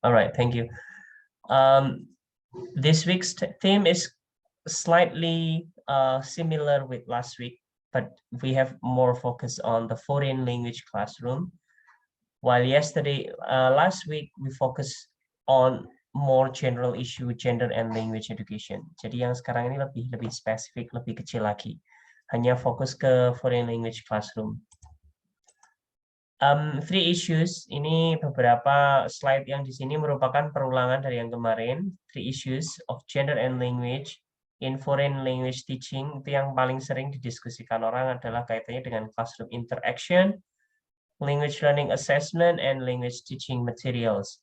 All right, thank you. This week's theme is slightly similar with last week, but we have more focus on the foreign language classroom. While last week we focused on more general issue gender and language education. Jadi yang sekarang ini lebih spesifik, lebih kecil lagi. Hanya fokus ke foreign language classroom. Three issues, ini beberapa slide yang di sini merupakan perulangan dari yang kemarin. Three issues of gender and language in foreign language teaching, itu yang paling sering didiskusikan orang adalah kaitannya dengan classroom interaction, language learning assessment, and language teaching materials.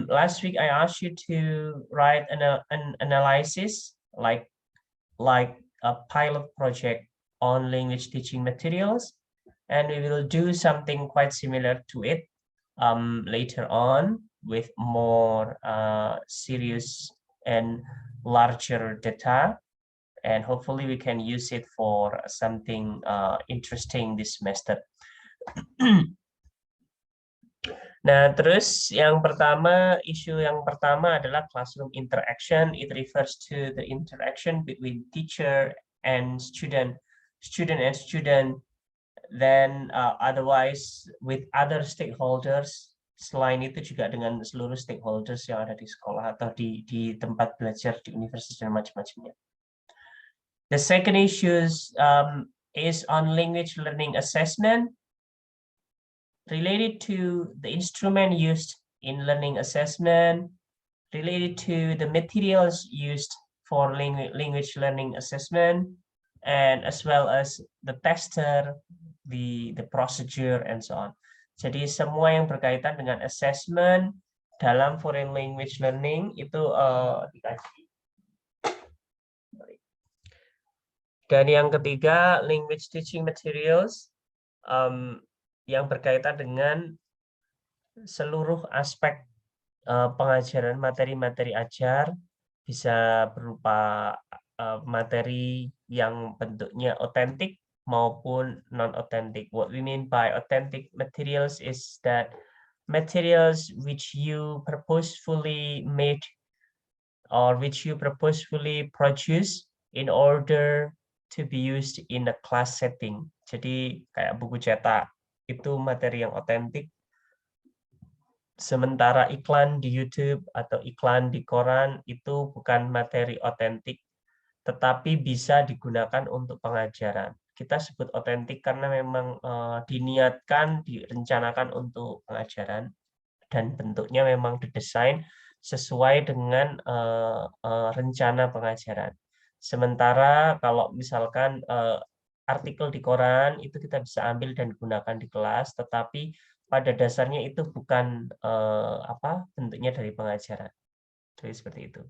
Last week I asked you to write an analysis like a pilot project on language teaching materials. And we will do something quite similar to it later on with more serious and larger data. And hopefully we can use it for something interesting this semester. Nah, terus isu yang pertama adalah classroom interaction. It refers to the interaction between teacher and student and student. Then otherwise with other stakeholders, selain itu juga dengan seluruh stakeholders yang ada di sekolah atau di tempat belajar di universitas dan macam-macamnya. The second issue is on language learning assessment, related to the instrument used in learning assessment, related to the materials used for language learning assessment, and as well as the tester, the procedure, and so on. Jadi semua yang berkaitan dengan assessment dalam foreign language learning itu dikaji. Dan yang ketiga, language teaching materials yang berkaitan dengan seluruh aspek pengajaran, materi-materi ajar, bisa berupa materi yang bentuknya otentik maupun non-authentic. What we mean by authentic materials is that materials which you purposefully made or which you purposefully produce in order to be used in a class setting. Jadi kayak buku cetak itu materi yang otentik. Sementara iklan di YouTube atau iklan di koran itu bukan materi otentik, tetapi bisa digunakan untuk pengajaran. Kita sebut otentik karena memang diniatkan, direncanakan untuk pengajaran, dan bentuknya memang didesain sesuai dengan rencana pengajaran. Sementara kalau misalkan artikel di koran itu kita bisa ambil dan gunakan di kelas, tetapi pada dasarnya itu bukan bentuknya dari pengajaran. Jadi seperti itu.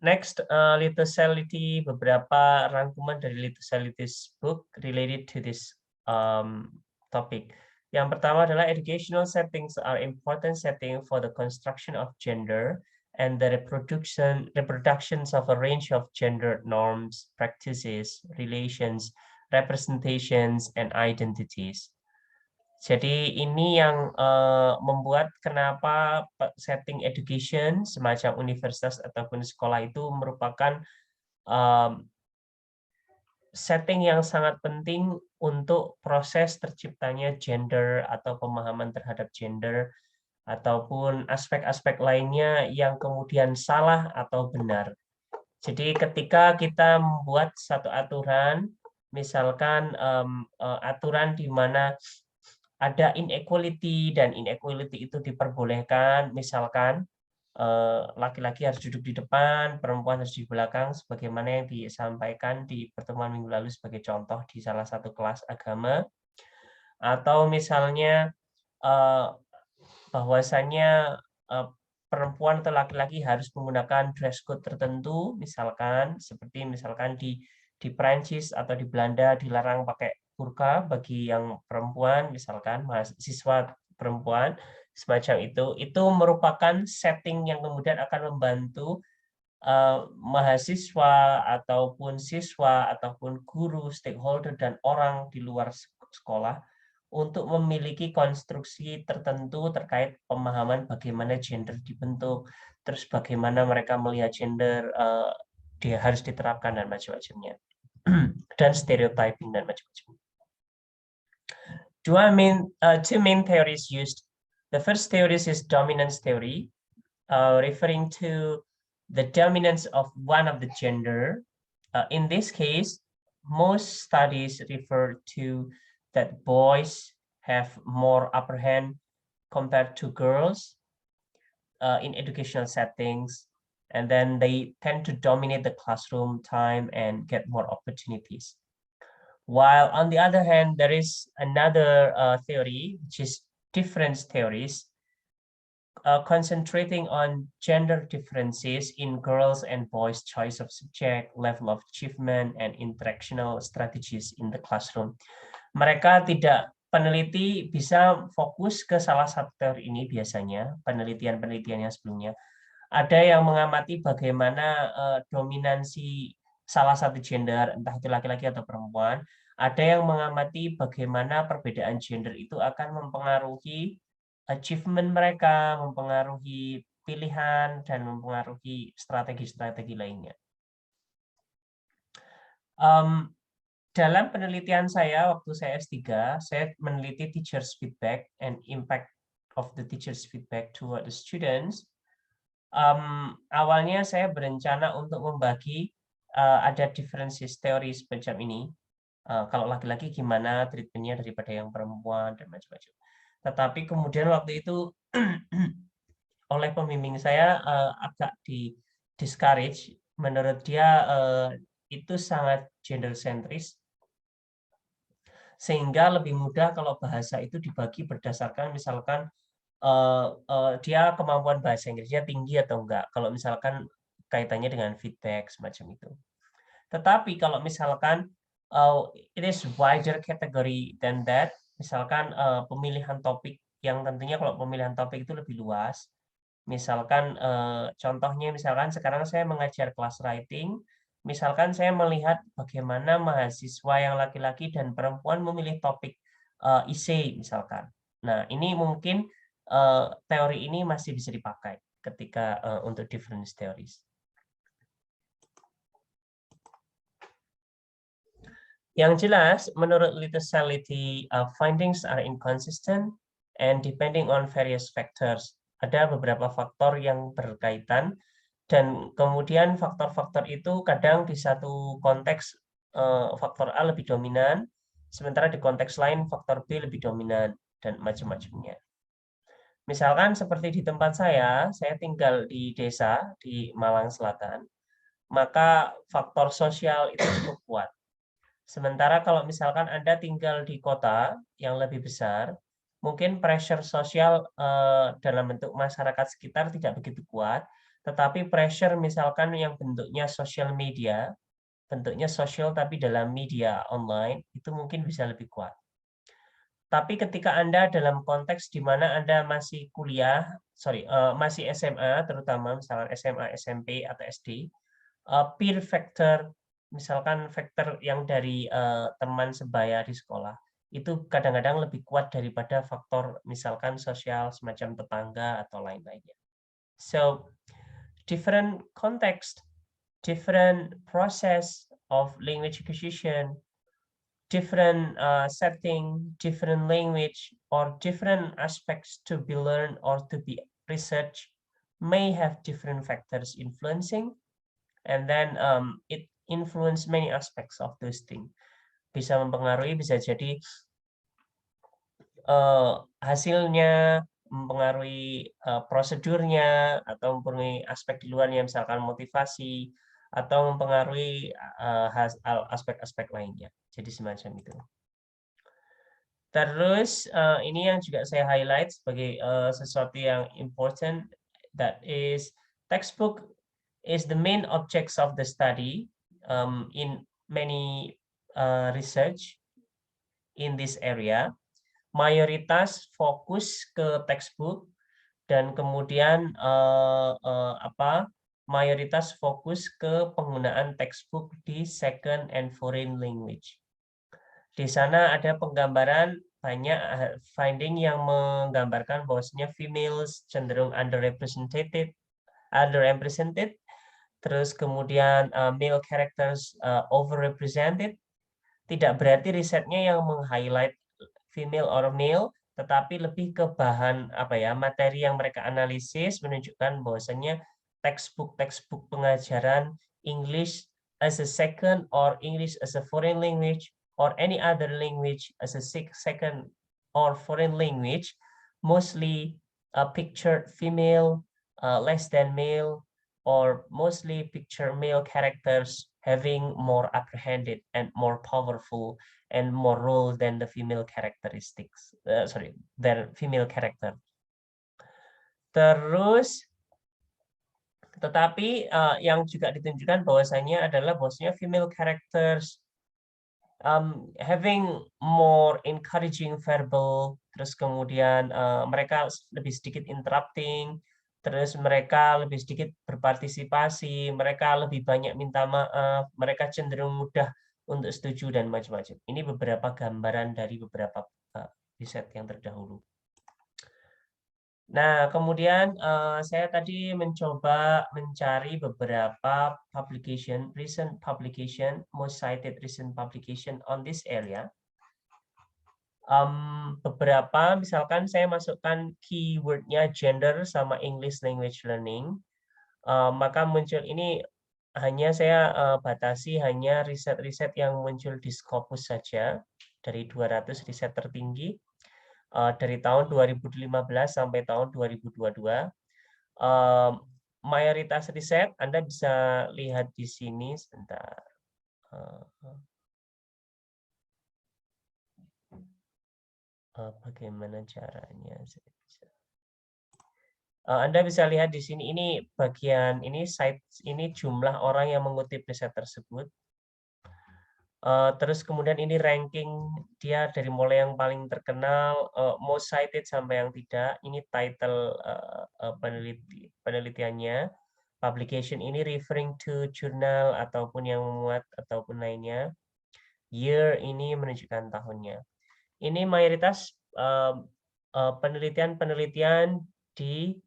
Next, Lithosality, beberapa rangkuman dari Lithosality's book related to this topic. Yang pertama adalah educational settings are important setting for the construction of gender and the reproductions of a range of gender norms, practices, relations, representations, and identities. Jadi ini yang membuat kenapa setting education semacam universitas ataupun sekolah itu merupakan setting yang sangat penting untuk proses terciptanya gender atau pemahaman terhadap gender ataupun aspek-aspek lainnya yang kemudian salah atau benar. Jadi ketika kita membuat satu aturan, misalkan aturan di mana ada inequality dan inequality itu diperbolehkan, misalkan laki-laki harus duduk di depan, perempuan harus di belakang, sebagaimana yang disampaikan di pertemuan minggu lalu sebagai contoh di salah satu kelas agama, atau misalnya bahwasannya perempuan atau laki-laki harus menggunakan dress code tertentu, misalkan di Prancis atau di Belanda dilarang pakai burka bagi yang perempuan, misalkan mahasiswa perempuan, semacam itu merupakan setting yang kemudian akan membantu mahasiswa ataupun siswa ataupun guru, stakeholder, dan orang di luar sekolah untuk memiliki konstruksi tertentu terkait pemahaman bagaimana gender dibentuk, terus bagaimana mereka melihat gender dia harus diterapkan dan macam-macamnya, dan stereotyping dan macam-macam. Two main theories used. The first theory is dominance theory, referring to the dominance of one of the gender. In this case, most studies refer to that boys have more upper hand compared to girls in educational settings, and then they tend to dominate the classroom time and get more opportunities. While on the other hand, there is another theory, which is difference theories, concentrating on gender differences in girls and boys' choice of subject, level of achievement, and interactional strategies in the classroom. Mereka peneliti bisa fokus ke salah satu teori ini biasanya, penelitian-penelitian yang sebelumnya. Ada yang mengamati bagaimana dominansi salah satu gender, entah itu laki-laki atau perempuan. Ada yang mengamati bagaimana perbedaan gender itu akan mempengaruhi achievement mereka, mempengaruhi pilihan, dan mempengaruhi strategi-strategi lainnya. Dalam penelitian saya waktu saya S3, saya meneliti teachers feedback and impact of the teachers feedback toward the students. Awalnya saya berencana untuk membagi ada differences teori semacam ini. Kalau laki-laki gimana treatmentnya daripada yang perempuan dan macam-macam. Tetapi kemudian waktu itu oleh pembimbing saya agak discourage. Menurut dia itu sangat gender sentris, sehingga lebih mudah kalau bahasa itu dibagi berdasarkan misalkan dia kemampuan bahasa Inggrisnya tinggi atau enggak, kalau misalkan kaitannya dengan feedback semacam itu. Tetapi kalau misalkan it is wider category than that, misalkan pemilihan topik yang tentunya kalau pemilihan topik itu lebih luas, misalkan contohnya misalkan sekarang saya mengajar kelas writing, misalkan saya melihat bagaimana mahasiswa yang laki-laki dan perempuan memilih topik essay misalkan. Nah, ini mungkin teori ini masih bisa dipakai ketika untuk difference theories. Yang jelas, menurut Littosality, findings are inconsistent and depending on various factors. Ada beberapa faktor yang berkaitan, dan kemudian faktor-faktor itu kadang di satu konteks faktor A lebih dominan, sementara di konteks lain faktor B lebih dominan, dan macam-macamnya. Misalkan seperti di tempat saya tinggal di desa di Malang Selatan, maka faktor sosial itu cukup kuat. Sementara kalau misalkan Anda tinggal di kota yang lebih besar, mungkin pressure sosial dalam bentuk masyarakat sekitar tidak begitu kuat, tetapi pressure misalkan yang bentuknya social media, bentuknya sosial tapi dalam media online, itu mungkin bisa lebih kuat. Tapi ketika Anda dalam konteks di mana Anda masih masih SMA, terutama misalkan SMA, SMP, atau SD, peer factor, misalkan faktor yang dari teman sebaya di sekolah, itu kadang-kadang lebih kuat daripada faktor misalkan sosial semacam tetangga atau lain-lainnya. So, different context, different process of language acquisition, different setting, different language, or different aspects to be learned or to be researched may have different factors influencing, and then it influence many aspects of those things. Bisa mempengaruhi, bisa jadi hasilnya, mempengaruhi prosedurnya, atau mempengaruhi aspek di luarnya, misalkan motivasi, atau mempengaruhi aspek-aspek lainnya. Jadi semacam itu. Terus ini yang juga saya highlight sebagai sesuatu yang important, that is textbook is the main objects of the study in many research in this area. Mayoritas fokus ke textbook, dan kemudian mayoritas fokus ke penggunaan textbook di second and foreign language. Di sana ada penggambaran banyak finding yang menggambarkan bahwasanya females cenderung underrepresented, terus kemudian male characters overrepresented. Tidak berarti risetnya yang meng-highlight female or male, tetapi lebih ke bahan materi yang mereka analisis menunjukkan bahwasanya textbook pengajaran English as a second or English as a foreign language or any other language as a second or foreign language mostly pictured female, less than male, or mostly picture male characters having more apprehended and more powerful and more role than the female characteristics. Than female character. Terus, tetapi yang juga ditunjukkan bahwasanya adalah bahwasanya female characters having more encouraging verbal, terus kemudian mereka lebih sedikit interrupting, terus mereka lebih sedikit berpartisipasi, mereka lebih banyak minta maaf, mereka cenderung mudah untuk setuju dan macam-macam. Ini beberapa gambaran dari beberapa riset yang terdahulu. Nah, kemudian saya tadi mencoba mencari beberapa recent publication, most cited recent publication on this area. Beberapa, misalkan saya masukkan keywordnya gender sama English language learning, maka muncul ini hanya saya batasi hanya riset-riset yang muncul di Scopus saja dari 200 riset tertinggi dari tahun 2015 sampai tahun 2022. Mayoritas riset Anda bisa lihat di sini sebentar. Bagaimana caranya? Anda bisa lihat di sini, ini bagian ini site ini jumlah orang yang mengutip riset tersebut. Terus kemudian ini ranking dia dari mulai yang paling terkenal, most cited sampai yang tidak. Ini title penelitiannya. Publication ini referring to jurnal ataupun yang memuat ataupun lainnya. Year ini menunjukkan tahunnya. Ini mayoritas penelitian-penelitian di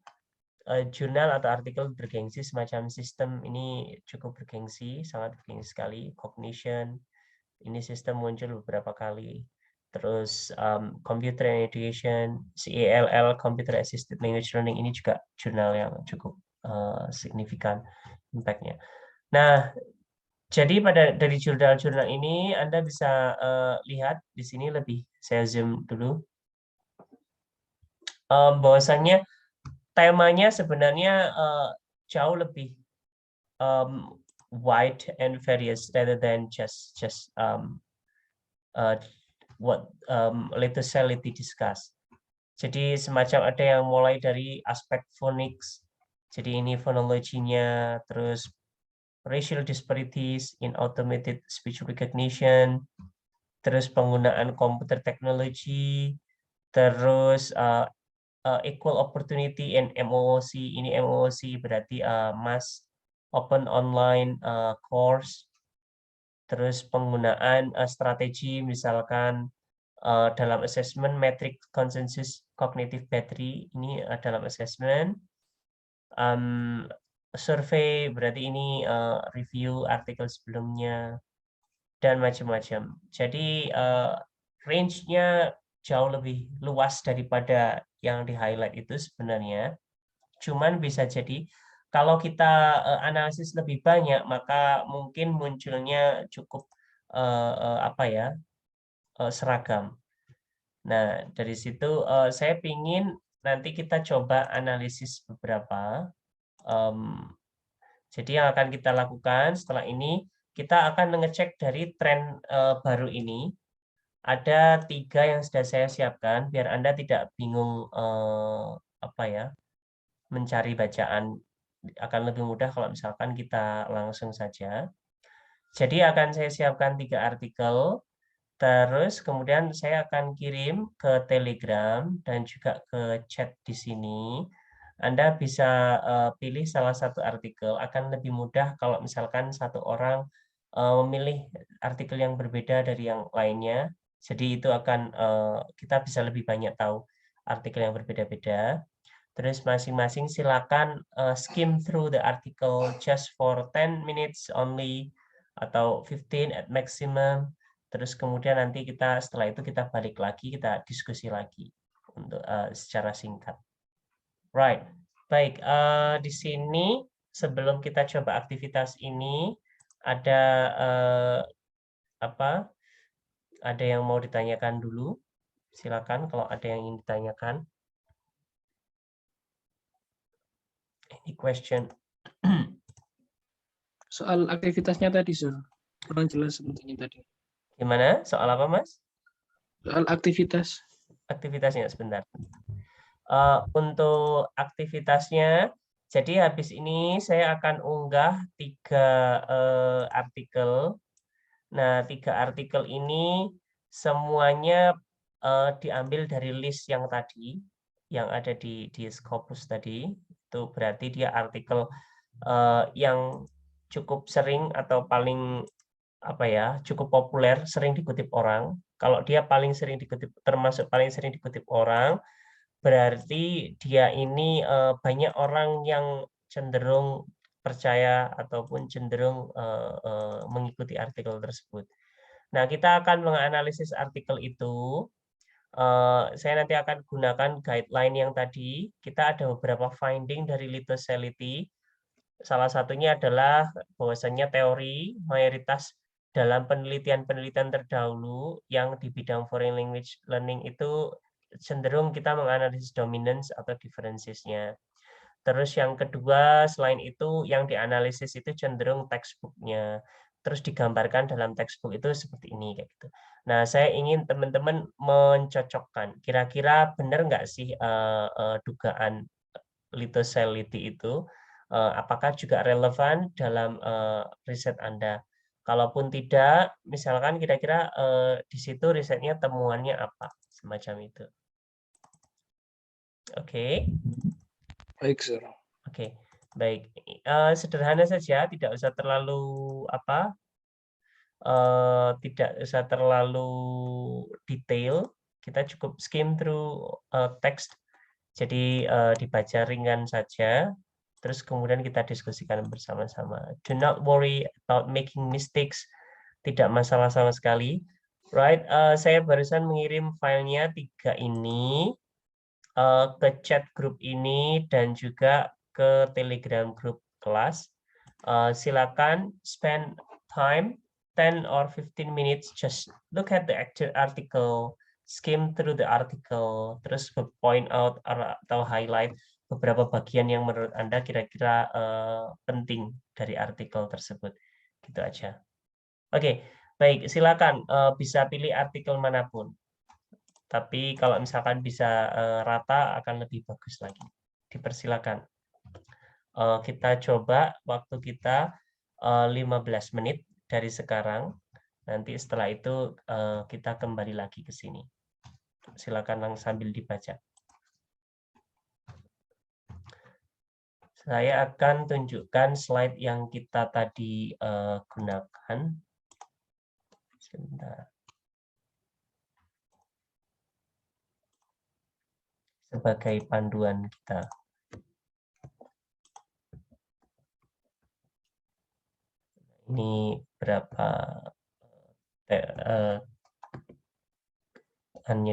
jurnal atau artikel bergengsi semacam sistem ini cukup bergengsi, sangat bergengsi sekali. Cognition, ini sistem muncul beberapa kali. Terus Computer and Education, CALL, Computer Assisted Language Learning, ini juga jurnal yang cukup signifikan impact-nya. Nah, jadi dari jurnal-jurnal ini Anda bisa lihat di sini lebih saya zoom dulu. Bahwasannya temanya sebenarnya jauh lebih wide and various rather than just what lately discussed. Jadi semacam ada yang mulai dari aspek phonics, jadi ini phonology-nya, terus racial disparities in automated speech recognition, terus penggunaan computer technology, terus equal opportunity and MOOC. Ini MOOC berarti mass open online course. Terus penggunaan strategi misalkan dalam assessment metric consensus cognitive battery, ini dalam assessment. Survei berarti ini review artikel sebelumnya dan macam-macam. Jadi range-nya jauh lebih luas daripada yang di-highlight itu sebenarnya. Cuman bisa jadi kalau kita analisis lebih banyak, maka mungkin munculnya cukup seragam. Nah, dari situ saya ingin nanti kita coba analisis beberapa. Jadi yang akan kita lakukan setelah ini, kita akan mengecek dari tren baru ini. Ada 3 yang sudah saya siapkan, biar Anda tidak bingung mencari bacaan. Akan lebih mudah kalau misalkan kita langsung saja. Jadi akan saya siapkan 3 artikel, terus kemudian saya akan kirim ke Telegram dan juga ke chat di sini. Anda bisa pilih salah satu artikel, akan lebih mudah kalau misalkan satu orang memilih artikel yang berbeda dari yang lainnya, Jadi itu akan kita bisa lebih banyak tahu artikel yang berbeda-beda. Terus masing-masing silakan skim through the article just for 10 minutes only atau 15 at maximum. Terus kemudian nanti kita setelah itu kita balik lagi, kita diskusi lagi untuk secara singkat. Right. Baik, di sini sebelum kita coba aktivitas ini ada apa? Ada yang mau ditanyakan dulu? Silakan kalau ada yang ingin ditanyakan. Any question? Soal aktivitasnya tadi, Sur. Kurang jelas sepertinya tadi. Gimana? Soal apa, Mas? Soal aktivitas. Aktivitasnya sebentar. Untuk aktivitasnya, jadi habis ini saya akan unggah 3 artikel. Nah, 3 artikel ini semuanya diambil dari list yang tadi, yang ada di Scopus tadi. Itu berarti dia artikel yang cukup sering atau paling cukup populer, sering dikutip orang. Kalau dia paling sering dikutip, termasuk paling sering dikutip orang, berarti dia ini banyak orang yang cenderung percaya ataupun cenderung mengikuti artikel tersebut. Nah, kita akan menganalisis artikel itu. Saya nanti akan gunakan guideline yang tadi. Kita ada beberapa finding dari Lithosality. Salah satunya adalah bahwasannya teori mayoritas dalam penelitian-penelitian terdahulu yang di bidang foreign language learning itu cenderung kita menganalisis dominance atau differences-nya. Terus yang kedua, selain itu yang dianalisis itu cenderung textbook-nya. Terus digambarkan dalam textbook itu seperti ini kayak gitu. Nah, saya ingin teman-teman mencocokkan. Kira-kira benar nggak sih dugaan lithosality itu? Apakah juga relevan dalam riset Anda? Kalaupun tidak, misalkan kira-kira di situ risetnya temuannya apa? Semacam itu. Oke. Baik, Sur. Oke, baik. Sederhana saja, tidak usah terlalu tidak usah terlalu detail. Kita cukup skim through teks. Jadi dibaca ringan saja. Terus kemudian kita diskusikan bersama-sama. Do not worry about making mistakes. Tidak masalah sama sekali. Right, saya barusan mengirim filenya 3 ini ke chat grup ini dan juga ke Telegram grup kelas. Silakan spend time 10 or 15 minutes just look at the actual article, skim through the article, terus point out atau highlight beberapa bagian yang menurut Anda kira-kira penting dari artikel tersebut. Gitu aja. Oke, baik, silakan bisa pilih artikel manapun. Tapi kalau misalkan bisa rata akan lebih bagus lagi. Dipersilakan. Kita coba waktu kita 15 menit dari sekarang. Nanti setelah itu kita kembali lagi ke sini. Silakan langsung sambil dibaca. Saya akan tunjukkan slide yang kita tadi gunakan. Sebentar. Sebagai panduan kita. Ini berapa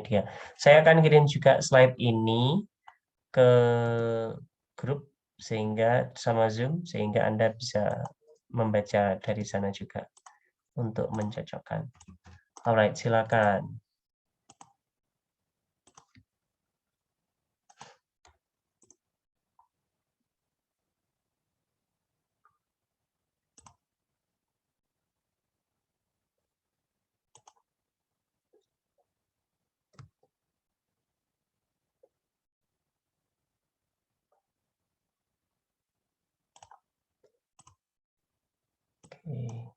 dia. Saya akan kirim juga slide ini ke grup sehingga sama Zoom sehingga Anda bisa membaca dari sana juga untuk mencocokkan. Alright, silakan. Oke.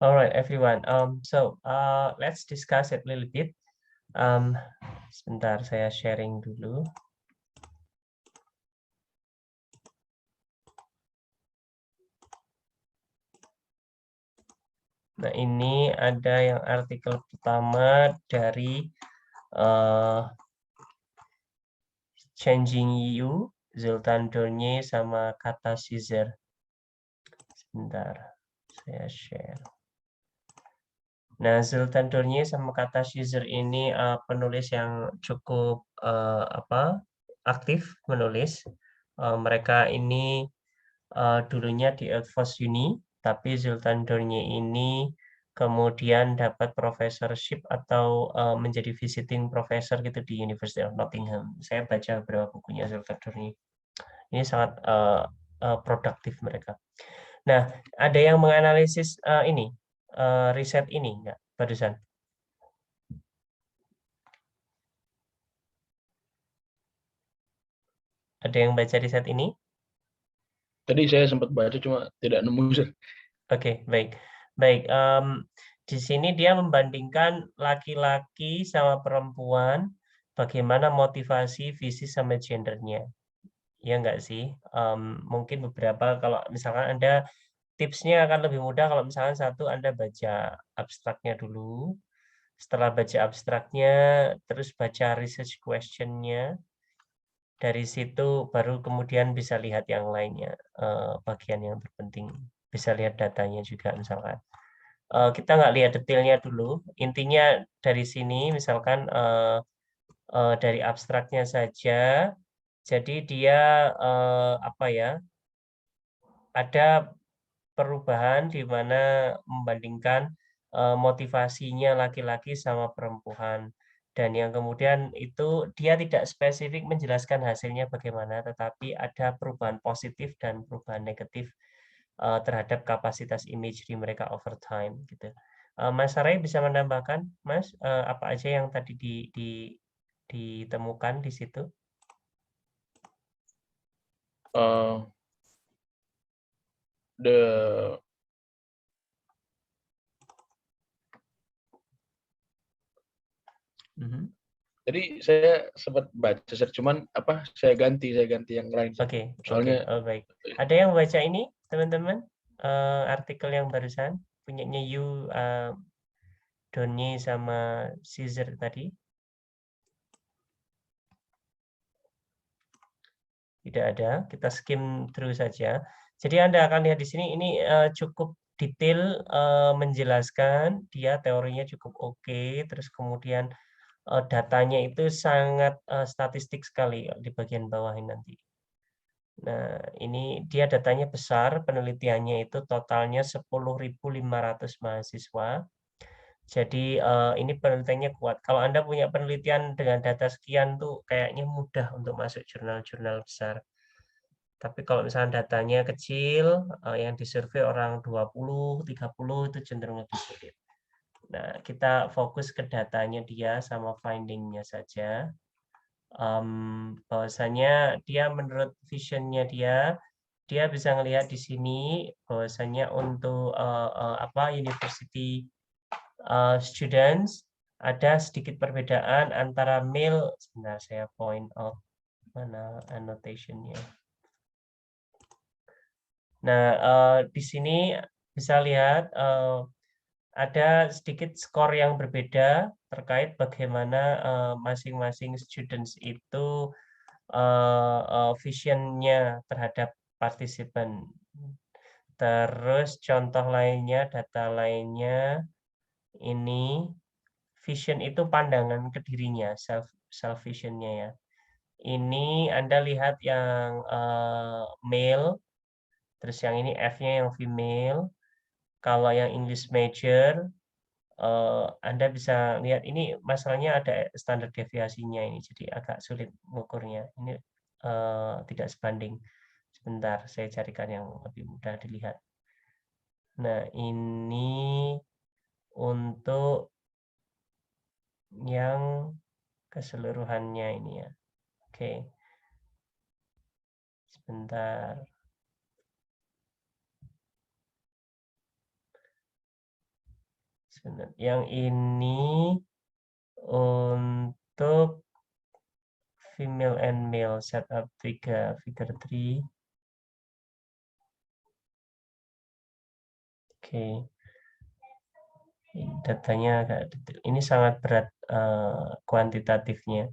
All right, everyone. Let's discuss it a little bit. Sebentar, saya sharing dulu. Nah, ini ada yang artikel pertama dari Changing You, Zoltan Dornier sama Kata Caesar. Sebentar, saya share. Nah, Zoltan Dornier sama Kata Caesar ini penulis yang cukup aktif menulis. Mereka ini dulunya di Oxford Uni, tapi Zoltan Dornier ini kemudian dapat professorship atau menjadi visiting professor gitu di University of Nottingham. Saya baca beberapa bukunya Zoltan Dornier. Ini sangat produktif mereka. Nah, ada yang menganalisis riset ini enggak barusan? Ada yang baca riset ini? Tadi saya sempat baca cuma tidak nemu. Oke, baik. Baik, di sini dia membandingkan laki-laki sama perempuan, bagaimana motivasi, visi, sama gendernya. Ya enggak sih? Mungkin beberapa, kalau misalkan Anda tipsnya akan lebih mudah kalau misalkan satu Anda baca abstraknya dulu, setelah baca abstraknya, terus baca research question-nya, dari situ baru kemudian bisa lihat yang lainnya, bagian yang terpenting. Bisa lihat datanya juga misalkan. Kita nggak lihat detailnya dulu, intinya dari sini misalkan dari abstraknya saja, jadi dia ada perubahan di mana membandingkan motivasinya laki-laki sama perempuan. Dan yang kemudian itu dia tidak spesifik menjelaskan hasilnya bagaimana, tetapi ada perubahan positif dan perubahan negatif terhadap kapasitas imagery mereka over time gitu. Mas Sarai bisa menambahkan, Mas, apa aja yang tadi ditemukan di situ? The Jadi saya sempat baca, cuman saya ganti yang lain. Oke, Soalnya oh, baik. Ada yang baca ini, teman-teman? Artikel yang barusan punyanya You, Donny sama Caesar tadi? Tidak ada, kita skim through saja. Jadi Anda akan lihat di sini ini cukup detail menjelaskan, dia teorinya cukup oke, terus kemudian datanya itu sangat statistik sekali di bagian bawah ini nanti. Nah, ini dia datanya besar, penelitiannya itu totalnya 10.500 mahasiswa. Jadi ini penelitiannya kuat. Kalau Anda punya penelitian dengan data sekian tuh kayaknya mudah untuk masuk jurnal-jurnal besar. Tapi kalau misalnya datanya kecil, yang disurvei orang 20, 30 itu cenderung lebih sulit. Nah, kita fokus ke datanya dia sama finding-nya saja. Bahwasanya dia menurut vision-nya dia bisa melihat di sini bahwasanya untuk university students ada sedikit perbedaan antara male. Sebentar, saya point out mana annotation-nya. Nah, di sini bisa lihat ada sedikit skor yang berbeda terkait bagaimana masing-masing students itu vision-nya terhadap partisipan. Terus contoh lainnya, data lainnya, ini vision itu pandangan ke dirinya, self vision-nya ya. Ini Anda lihat yang male, terus yang ini F-nya yang female. Kalau yang English major, Anda bisa lihat ini masalahnya ada standar deviasinya ini, jadi agak sulit mengukurnya. Ini tidak sebanding. Sebentar, saya carikan yang lebih mudah dilihat. Nah, ini untuk yang keseluruhannya ini ya. Oke. Sebentar. Yang ini untuk female and male setup figure 3. Oke. Datanya agak detail. Ini sangat berat kuantitatifnya.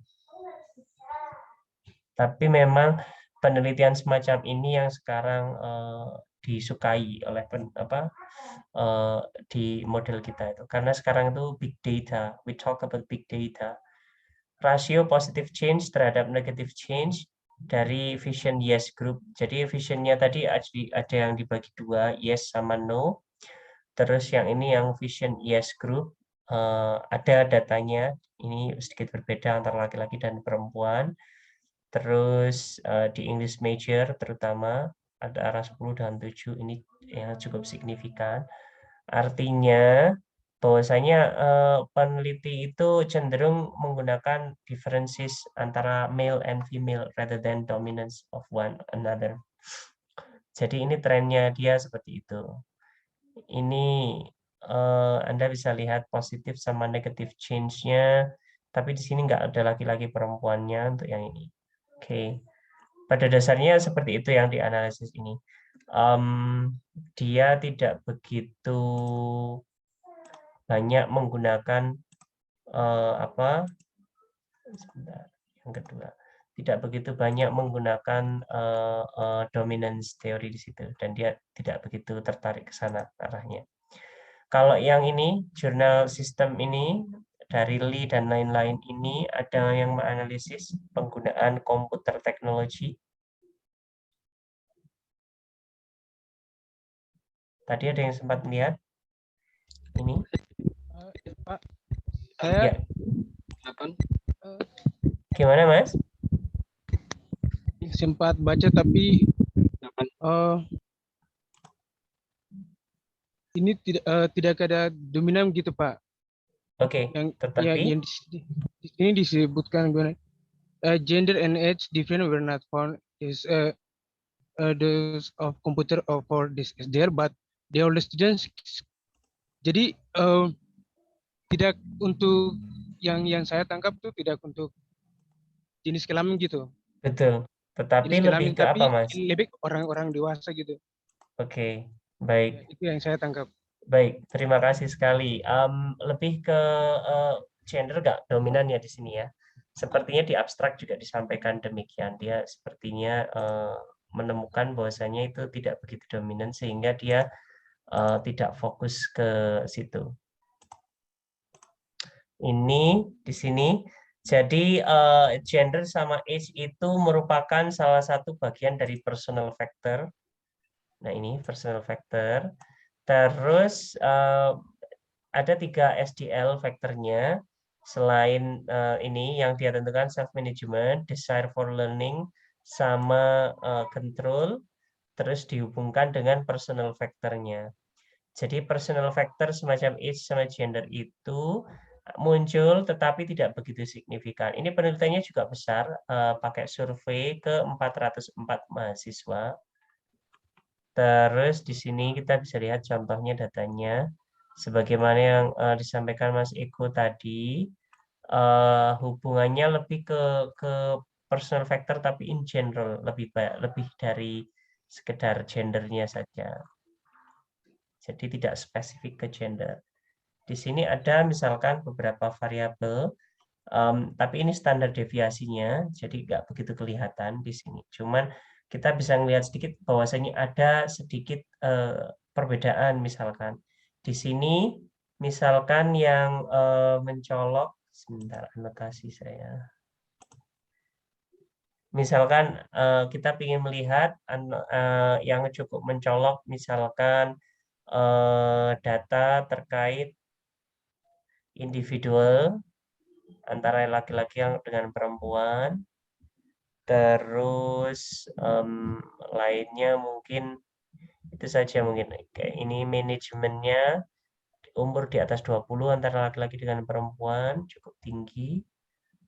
Tapi memang penelitian semacam ini yang sekarang disukai oleh di model kita itu. Karena sekarang itu big data, we talk about big data. Rasio positive change terhadap negative change dari vision yes group. Jadi visionnya tadi ada yang dibagi 2, yes sama no. Terus yang ini yang vision yes group, ada datanya, ini sedikit berbeda antara laki-laki dan perempuan. Terus di English major terutama ada arah 10 dan 7, ini yang cukup signifikan. Artinya bahwasanya peneliti itu cenderung menggunakan differences antara male and female rather than dominance of one another. Jadi ini trennya dia seperti itu. Ini Anda bisa lihat positif sama negatif change-nya, tapi di sini nggak ada laki-laki perempuannya untuk yang ini. Oke, pada dasarnya seperti itu yang dianalisis ini. Dia tidak begitu banyak menggunakan sebentar, yang kedua, tidak begitu banyak menggunakan dominance teori di situ, dan dia tidak begitu tertarik ke sana arahnya. Kalau yang ini, jurnal sistem ini, dari Lee dan lain-lain ini, ada yang menganalisis penggunaan komputer teknologi. Tadi ada yang sempat melihat ini? Pak, Ya. saya Gimana, Mas? sempat baca tapi ini tidak ada dominan gitu, Pak. Oke, Yang tetapi yang di sini disebutkan gender and age different were not found is those of computer or for this is there, but the older students. Jadi tidak untuk yang saya tangkap tuh tidak untuk jenis kelamin gitu. betul. Tetapi Jenis lebih kelamin, ke apa, tapi Mas? lebih orang-orang dewasa gitu. Oke, baik. Itu yang saya tangkap. Baik, terima kasih sekali. Lebih ke gender nggak dominan ya di sini ya. Sepertinya di abstrak juga disampaikan demikian. Dia sepertinya menemukan bahwasanya itu tidak begitu dominan sehingga dia tidak fokus ke situ. Ini di sini. Jadi gender sama age itu merupakan salah satu bagian dari personal factor. Nah ini personal factor. Terus ada 3 SDL faktornya. Selain ini yang dia tentukan self management, desire for learning, sama control, terus dihubungkan dengan personal factornya. Jadi personal factor semacam age sama gender itu muncul tetapi tidak begitu signifikan. Ini penelitiannya juga besar, pakai survei ke 404 mahasiswa. Terus di sini kita bisa lihat contohnya datanya. Sebagaimana yang disampaikan Mas Eko tadi, hubungannya lebih ke personal factor tapi in general lebih dari sekedar gendernya saja. Jadi tidak spesifik ke gender. Di sini ada misalkan beberapa variabel, tapi ini standar deviasinya, jadi nggak begitu kelihatan di sini. Cuman kita bisa melihat sedikit bahwasanya ada sedikit perbedaan misalkan. Di sini misalkan yang mencolok, sebentar anotasi saya. Misalkan kita ingin melihat yang cukup mencolok, misalkan data terkait individual antara laki-laki dengan perempuan, terus lainnya mungkin itu saja mungkin kayak ini manajemennya umur di atas 20 antara laki-laki dengan perempuan cukup tinggi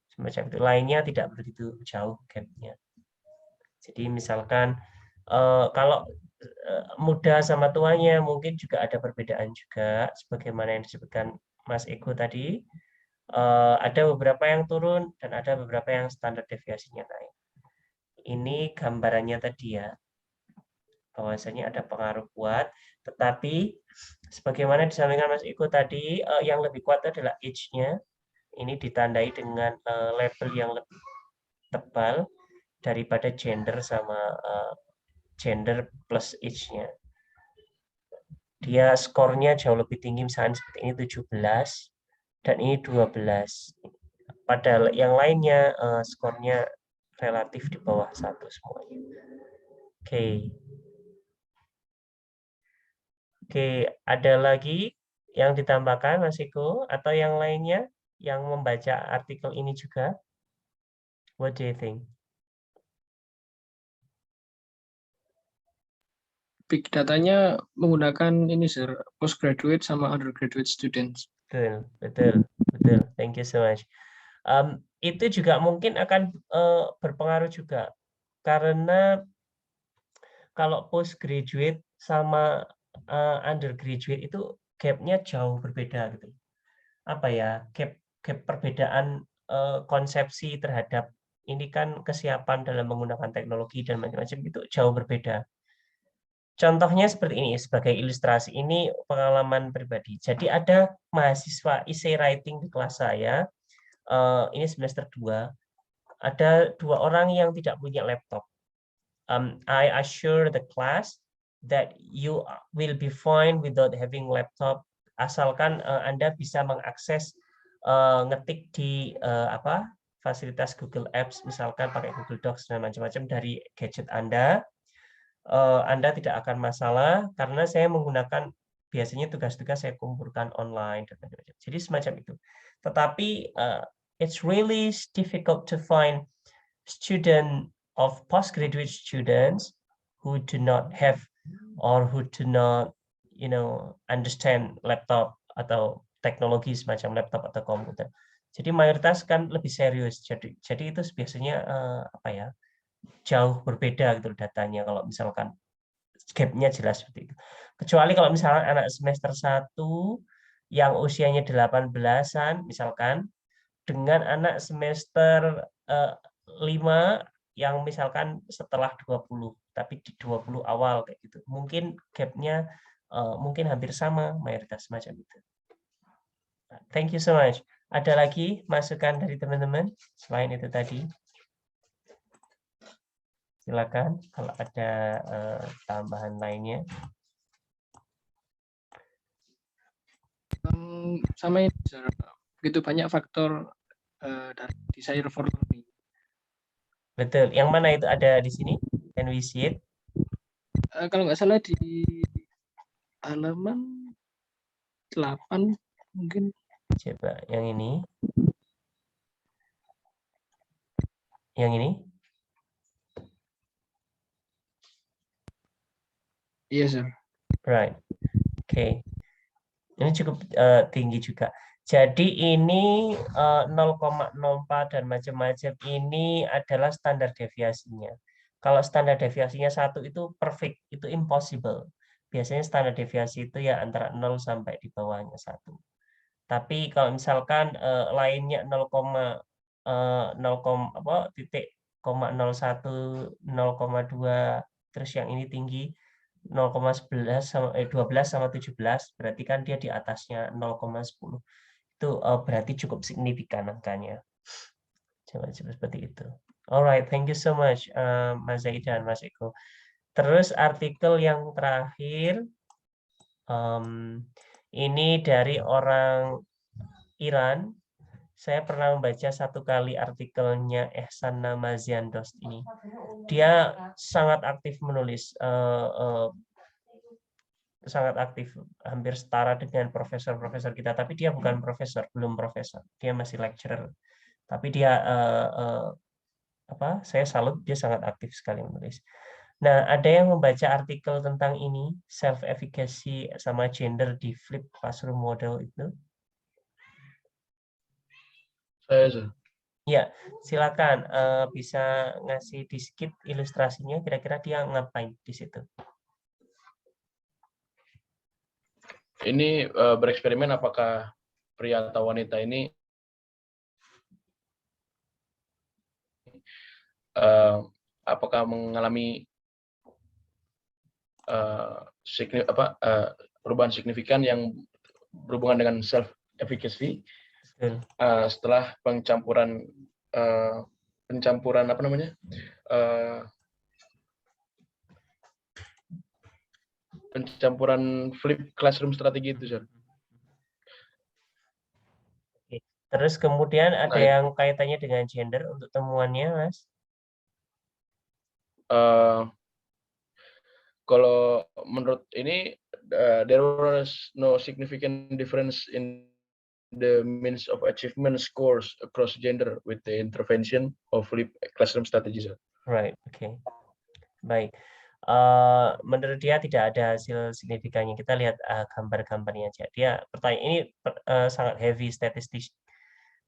semacam itu, lainnya tidak begitu jauh gapnya. Jadi misalkan kalau muda sama tuanya mungkin juga ada perbedaan juga, sebagaimana yang disebutkan Mas Eko tadi. Ada beberapa yang turun dan ada beberapa yang standar deviasinya naik. Ini gambarannya tadi ya, bahwasanya ada pengaruh kuat, tetapi sebagaimana disampaikan Mas Eko tadi, yang lebih kuat adalah age-nya. Ini ditandai dengan label yang lebih tebal daripada gender sama gender plus age-nya. Dia skornya jauh lebih tinggi, misalnya seperti ini 17 dan ini 12. Padahal yang lainnya skornya relatif di bawah 1 semuanya. Oke, ada lagi yang ditambahkan Mas Eko atau yang lainnya yang membaca artikel ini juga? What do you think? Big datanya menggunakan ini sir, postgraduate sama undergraduate students. Betul. Thank you so much. Itu juga mungkin akan berpengaruh juga karena kalau postgraduate sama undergraduate itu gap-nya jauh berbeda gitu. Apa ya? Gap perbedaan konsepsi terhadap ini kan kesiapan dalam menggunakan teknologi dan macam-macam itu jauh berbeda. Contohnya seperti ini, sebagai ilustrasi ini pengalaman pribadi. Jadi ada mahasiswa essay writing di kelas saya, ini semester 2, ada 2 orang yang tidak punya laptop. I assure the class that you will be fine without having laptop, asalkan Anda bisa mengakses ngetik di fasilitas Google Apps, misalkan pakai Google Docs dan macam-macam dari gadget Anda. Anda tidak akan masalah karena saya menggunakan biasanya tugas-tugas saya kumpulkan online dan macam-macam. Jadi semacam itu. Tetapi it's really difficult to find student of postgraduate students who do not have or who do not understand laptop atau teknologi semacam laptop atau komputer. Jadi mayoritas kan lebih serius. Jadi itu biasanya jauh berbeda gitu datanya kalau misalkan gap-nya jelas seperti itu. Kecuali kalau misalkan anak semester 1 yang usianya 18-an misalkan dengan anak semester 5 yang misalkan setelah 20, tapi di 20 awal kayak gitu. Mungkin gap-nya mungkin hampir sama, mayoritas semacam itu. Thank you so much. Ada lagi masukan dari teman-teman selain itu tadi? Silakan kalau ada tambahan lainnya. Sama ini, sir. Begitu banyak faktor dari desire for learning. Betul. Yang mana itu ada di sini? Can we see it? Kalau nggak salah di halaman 8 mungkin. Coba yang ini. Yang ini? Iya, sir. Right. Oke. Ini cukup tinggi juga. Jadi ini 0,04 dan macam-macam ini adalah standar deviasinya. Kalau standar deviasinya 1 itu perfect, itu impossible. Biasanya standar deviasi itu ya antara 0 sampai di bawahnya 1. Tapi kalau misalkan lainnya 0,01, 0,2, terus yang ini tinggi 0,11 sama 12 sama 17, berarti kan dia di atasnya 0,10. Itu berarti cukup signifikan angkanya. Coba seperti itu. Alright, thank you so much Mas Zaid dan Mas Eko. Terus artikel yang terakhir ini dari orang Iran. Saya pernah membaca 1 kali artikelnya Ehsan Namaziandost ini. Dia sangat aktif menulis, sangat aktif, hampir setara dengan profesor-profesor kita. Tapi dia bukan profesor, belum profesor. Dia masih lecturer. Tapi dia, saya salut, dia sangat aktif sekali menulis. Nah, ada yang membaca artikel tentang ini, self-efficacy sama gender di flipped classroom model itu? Saya. Ya, silakan bisa ngasih di skip ilustrasinya, kira-kira dia ngapain di situ. ini bereksperimen apakah pria atau wanita ini apakah mengalami perubahan signifikan yang berhubungan dengan self efficacy setelah pencampuran apa namanya pencampuran flip classroom strategi itu, Sir. Terus kemudian ada Nah, yang kaitannya dengan gender untuk temuannya, Mas? Kalau menurut ini there was no significant difference in the means of achievement scores across gender with the intervention of flip classroom strategies. Right, oke. Baik. Menurut dia tidak ada hasil signifikannya. Kita lihat gambar-gambarnya aja. Dia pertanyaan ini sangat heavy statistik.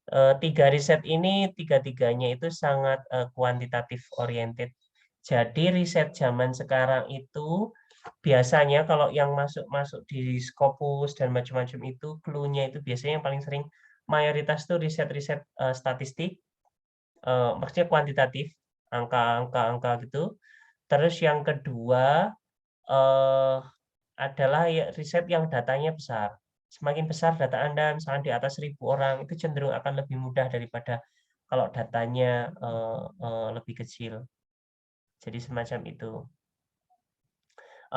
3 riset ini tiga-tiganya itu sangat kuantitatif oriented. Jadi riset zaman sekarang itu biasanya kalau yang masuk di Scopus dan macam-macam itu clue-nya itu biasanya yang paling sering mayoritas itu riset-riset statistik, maksudnya kuantitatif, angka-angka gitu. Terus yang kedua adalah riset yang datanya besar. Semakin besar data Anda, misalnya di atas 1.000 orang, itu cenderung akan lebih mudah daripada kalau datanya lebih kecil. Jadi semacam itu.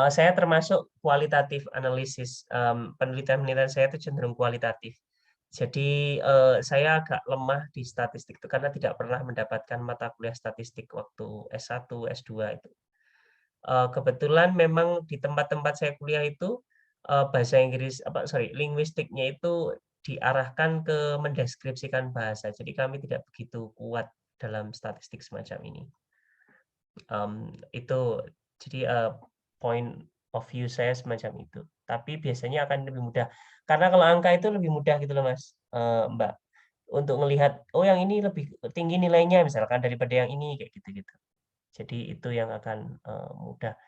Saya termasuk kualitatif analisis. Penelitian-penelitian saya itu cenderung kualitatif. Jadi saya agak lemah di statistik itu karena tidak pernah mendapatkan mata kuliah statistik waktu S1, S2 itu. Kebetulan memang di tempat-tempat saya kuliah itu bahasa Inggris linguistiknya itu diarahkan ke mendeskripsikan bahasa. Jadi kami tidak begitu kuat dalam statistik semacam ini. Itu jadi point of view saya semacam itu. Tapi biasanya akan lebih mudah karena kalau angka itu lebih mudah gitu loh Mas, Mbak, untuk melihat oh yang ini lebih tinggi nilainya misalkan daripada yang ini kayak gitu-gitu. Jadi itu yang akan mudah.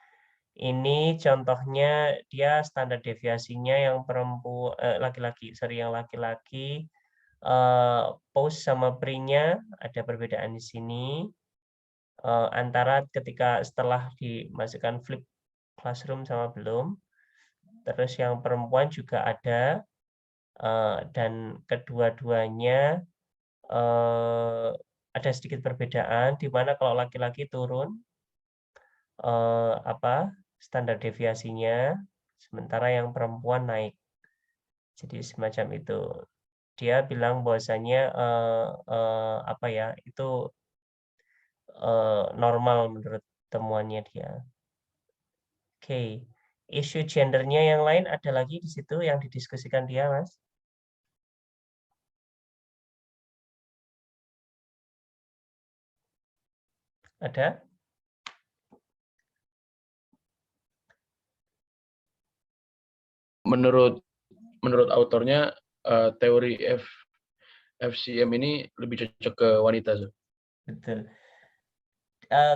Ini contohnya dia standar deviasinya yang yang laki-laki post sama pre-nya ada perbedaan di sini. Antara ketika setelah dimasukkan flip classroom sama belum. Terus yang perempuan juga ada dan kedua-duanya ada sedikit perbedaan di mana kalau laki-laki turun standar deviasinya, sementara yang perempuan naik. Jadi semacam itu. Dia bilang bahwasanya itu normal menurut temuannya dia. Oke, isu gendernya yang lain ada lagi di situ yang didiskusikan dia, Mas? Ada? Menurut autornya teori FCM ini lebih cocok ke wanita. Betul.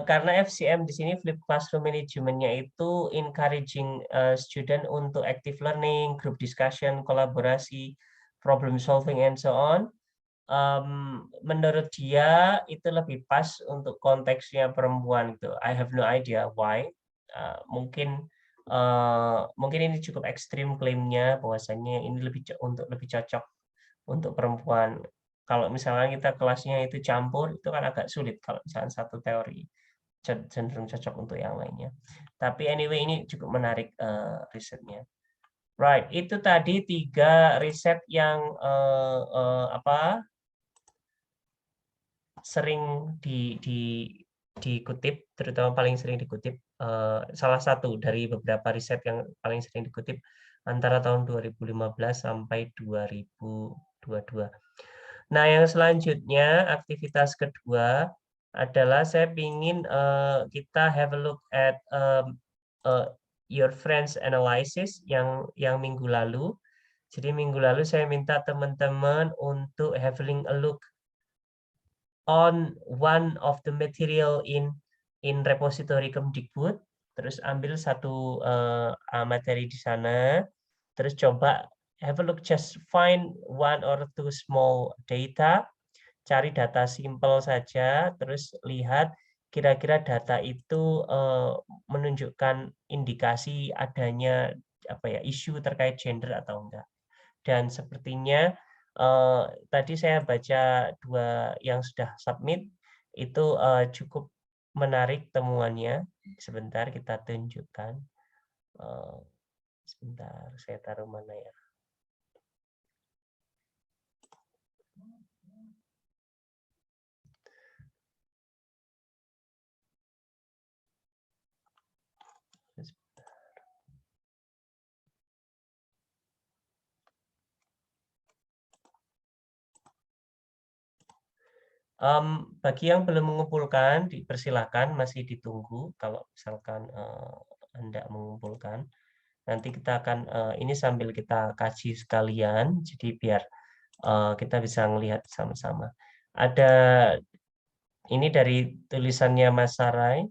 Karena FCM di sini flip classroom management-nya itu encouraging student untuk active learning, group discussion, kolaborasi, problem solving and so on. Menurut dia itu lebih pas untuk konteksnya perempuan gitu. I have no idea why. Mungkin ini cukup ekstrim klaimnya bahwasanya ini lebih cocok untuk perempuan. Kalau misalnya kita kelasnya itu campur, itu kan agak sulit kalau misalnya satu teori cenderung cocok untuk yang lainnya. Tapi anyway ini cukup menarik risetnya. Right, itu tadi 3 riset yang sering dikutip, terutama paling sering dikutip. Salah satu dari beberapa riset yang paling sering dikutip antara tahun 2015 sampai 2022. Nah, yang selanjutnya aktivitas kedua adalah saya ingin kita have a look at your friends analysis yang minggu lalu. Jadi minggu lalu saya minta teman-teman untuk having a look on one of the material in repository Kemdikbud, terus ambil satu materi di sana, Terus coba have a look, just find 1 or 2 small data, cari data simple saja, terus lihat kira-kira data itu menunjukkan indikasi adanya isu terkait gender atau enggak. Dan sepertinya tadi saya baca 2 yang sudah submit itu cukup menarik temuannya. Sebentar kita tunjukkan. Sebentar, saya taruh mana ya? Bagi yang belum mengumpulkan, dipersilakan, masih ditunggu. Kalau misalkan Anda mengumpulkan, nanti kita akan ini sambil kita kaji sekalian, jadi biar kita bisa melihat sama-sama. Ada ini dari tulisannya Mas Sarai.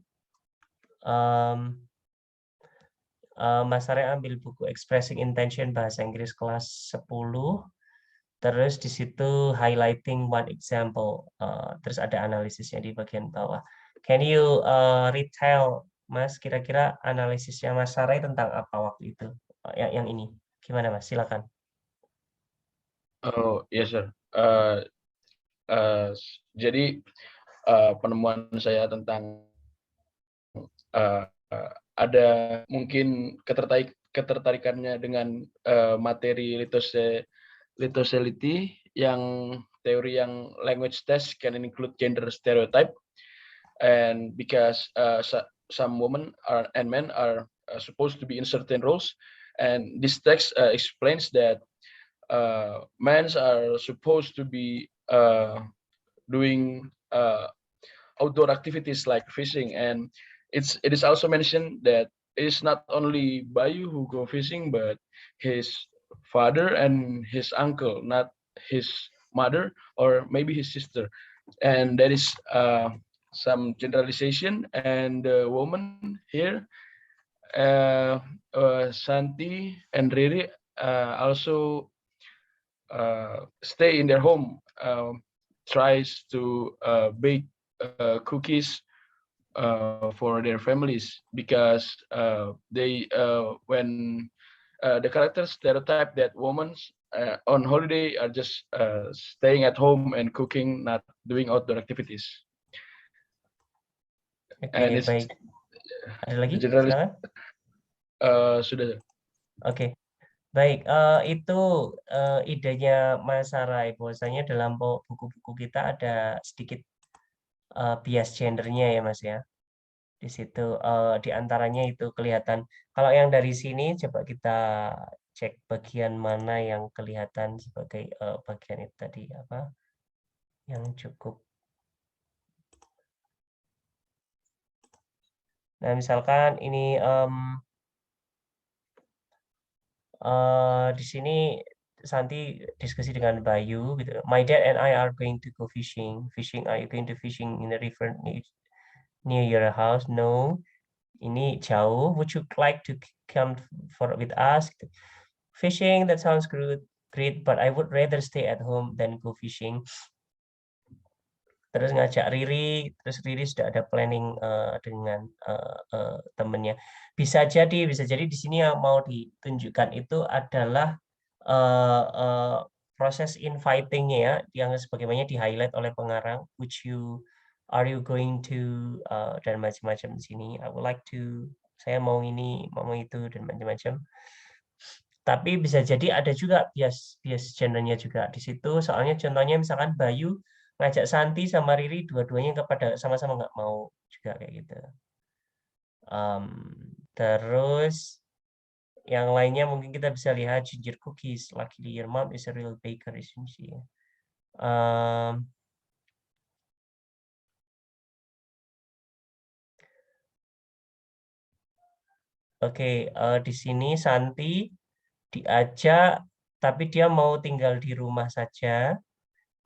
Mas Sarai ambil buku Expressing Intention bahasa Inggris kelas 10. Terus di situ highlighting one example, terus ada analisisnya di bagian bawah. Can you retell, Mas, kira-kira analisisnya Mas Sarai tentang apa waktu itu? Yang ini, gimana Mas? Silakan. Oh yes sir. Jadi penemuan saya tentang ada mungkin ketertarikannya dengan materi lithosality yang teori yang language test can include gender stereotype, and because some women and men are supposed to be in certain roles, and this text explains that men are supposed to be doing outdoor activities like fishing, and it is also mentioned that it is not only Bayu who go fishing, but his father and his uncle, not his mother or maybe his sister. And there is some generalization, and the woman here, Santi and Riri, also stay in their home, tries to bake cookies for their families, because they when the character stereotype that women on holiday are just staying at home and cooking, not doing outdoor activities. Oke, baik. Ada lagi? Silakan. Sudah. Oke. Baik, itu idenya Mas Sarai, bahwasanya dalam buku-buku kita ada sedikit bias gendernya ya Mas ya. Di situ di antaranya itu kelihatan. Kalau yang dari sini coba kita cek bagian mana yang kelihatan sebagai bagian itu tadi apa yang cukup. Nah, misalkan ini di sini Santi diskusi dengan Bayu gitu. My dad and I are going to go fishing. Fishing, are you going to fishing in the river near your house? No. Ini jauh. Would you like to come with us? Fishing, that sounds great, but I would rather stay at home than go fishing. Terus ngajak Riri, terus Riri sudah ada planning dengan temennya. Bisa jadi di sini yang mau ditunjukkan itu adalah proses inviting-nya ya, yang sebagaimana di highlight oleh pengarang. Are you going to dan macam-macam di sini. I would like to, saya mau ini, mau itu dan macam-macam. Tapi bisa jadi ada juga bias gendernya juga di situ. Soalnya contohnya misalkan Bayu ngajak Santi sama Riri, dua-duanya kepada sama-sama nggak mau juga kayak gitu. Terus yang lainnya mungkin kita bisa lihat ginger cookies. Luckily your mom is a real baker, isn't she? Oke, di sini Santi diajak, tapi dia mau tinggal di rumah saja.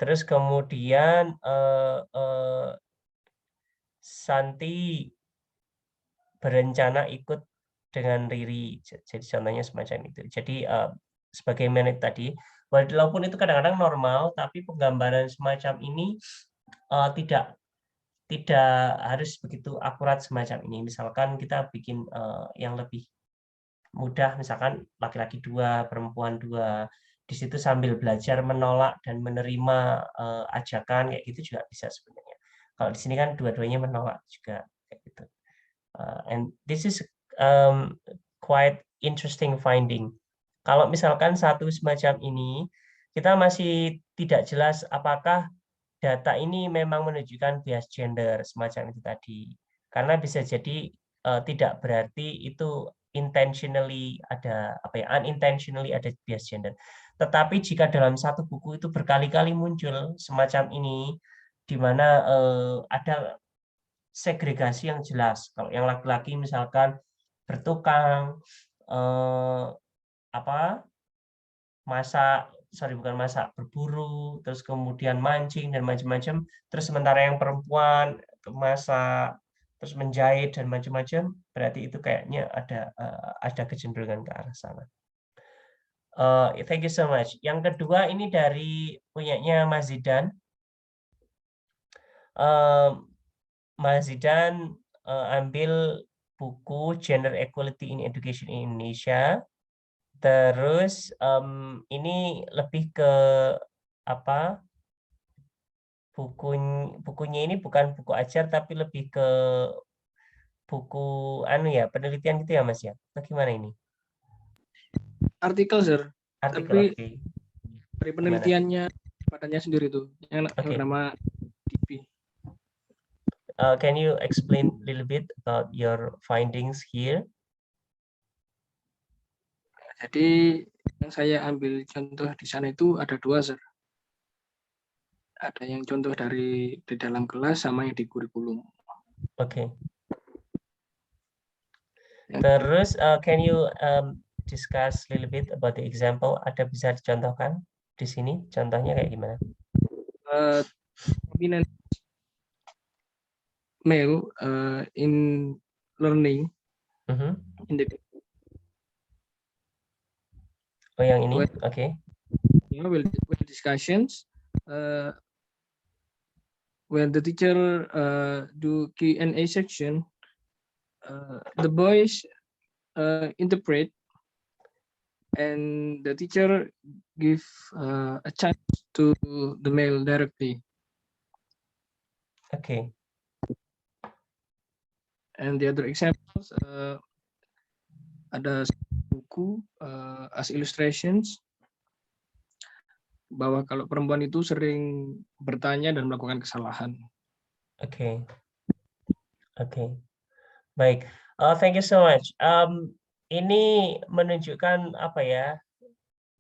Terus kemudian Santi berencana ikut dengan Riri. Jadi contohnya semacam itu. Jadi sebagaimana tadi, walaupun itu kadang-kadang normal, tapi penggambaran semacam ini tidak harus begitu akurat semacam ini. Misalkan kita bikin yang lebih mudah, misalkan laki-laki 2, perempuan 2, di situ sambil belajar menolak dan menerima ajakan kayak gitu juga bisa sebenarnya. Kalau di sini kan dua-duanya menolak juga kayak gitu. And this is quite interesting finding. Kalau misalkan satu semacam ini, kita masih tidak jelas apakah data ini memang menunjukkan bias gender semacam itu tadi. Karena bisa jadi tidak berarti itu intentionally ada unintentionally ada bias gender. Tetapi jika dalam satu buku itu berkali-kali muncul semacam ini, di mana ada segregasi yang jelas. Kalau yang laki-laki misalkan bertukang, berburu, terus kemudian mancing dan macam-macam. Terus sementara yang perempuan masak, terus menjahit dan macam-macam, berarti itu kayaknya ada kecenderungan ke arah sana. Thank you so much. Yang kedua ini dari punyanya Mas Zidan. Mas Zidan ambil buku Gender Equality in Education in Indonesia. Terus ini lebih ke apa? Bukunya ini bukan buku ajar tapi lebih ke buku penelitian gitu ya Mas ya. Bagaimana ini? Artikel, Sir. Artikel. Tapi dari penelitiannya badannya sendiri tuh yang bernama DP. Can you explain a little bit about your findings here? Jadi yang saya ambil contoh di sana itu ada 2, Sir. Ada yang contoh di dalam kelas sama yang di kurikulum. Oke. Terus can you discuss a little bit about the example? Ada bisa dicontohkan di sini? Contohnya kayak gimana? Dominant male in learning. In the yang ini, oke. With discussions, when the teacher do Q&A section, the boys interpret, and the teacher give a chance to the male directly. Okay. And the other examples, ada buku as illustrations, bahwa kalau perempuan itu sering bertanya dan melakukan kesalahan. Oke. Baik. Thank you so much. Ini menunjukkan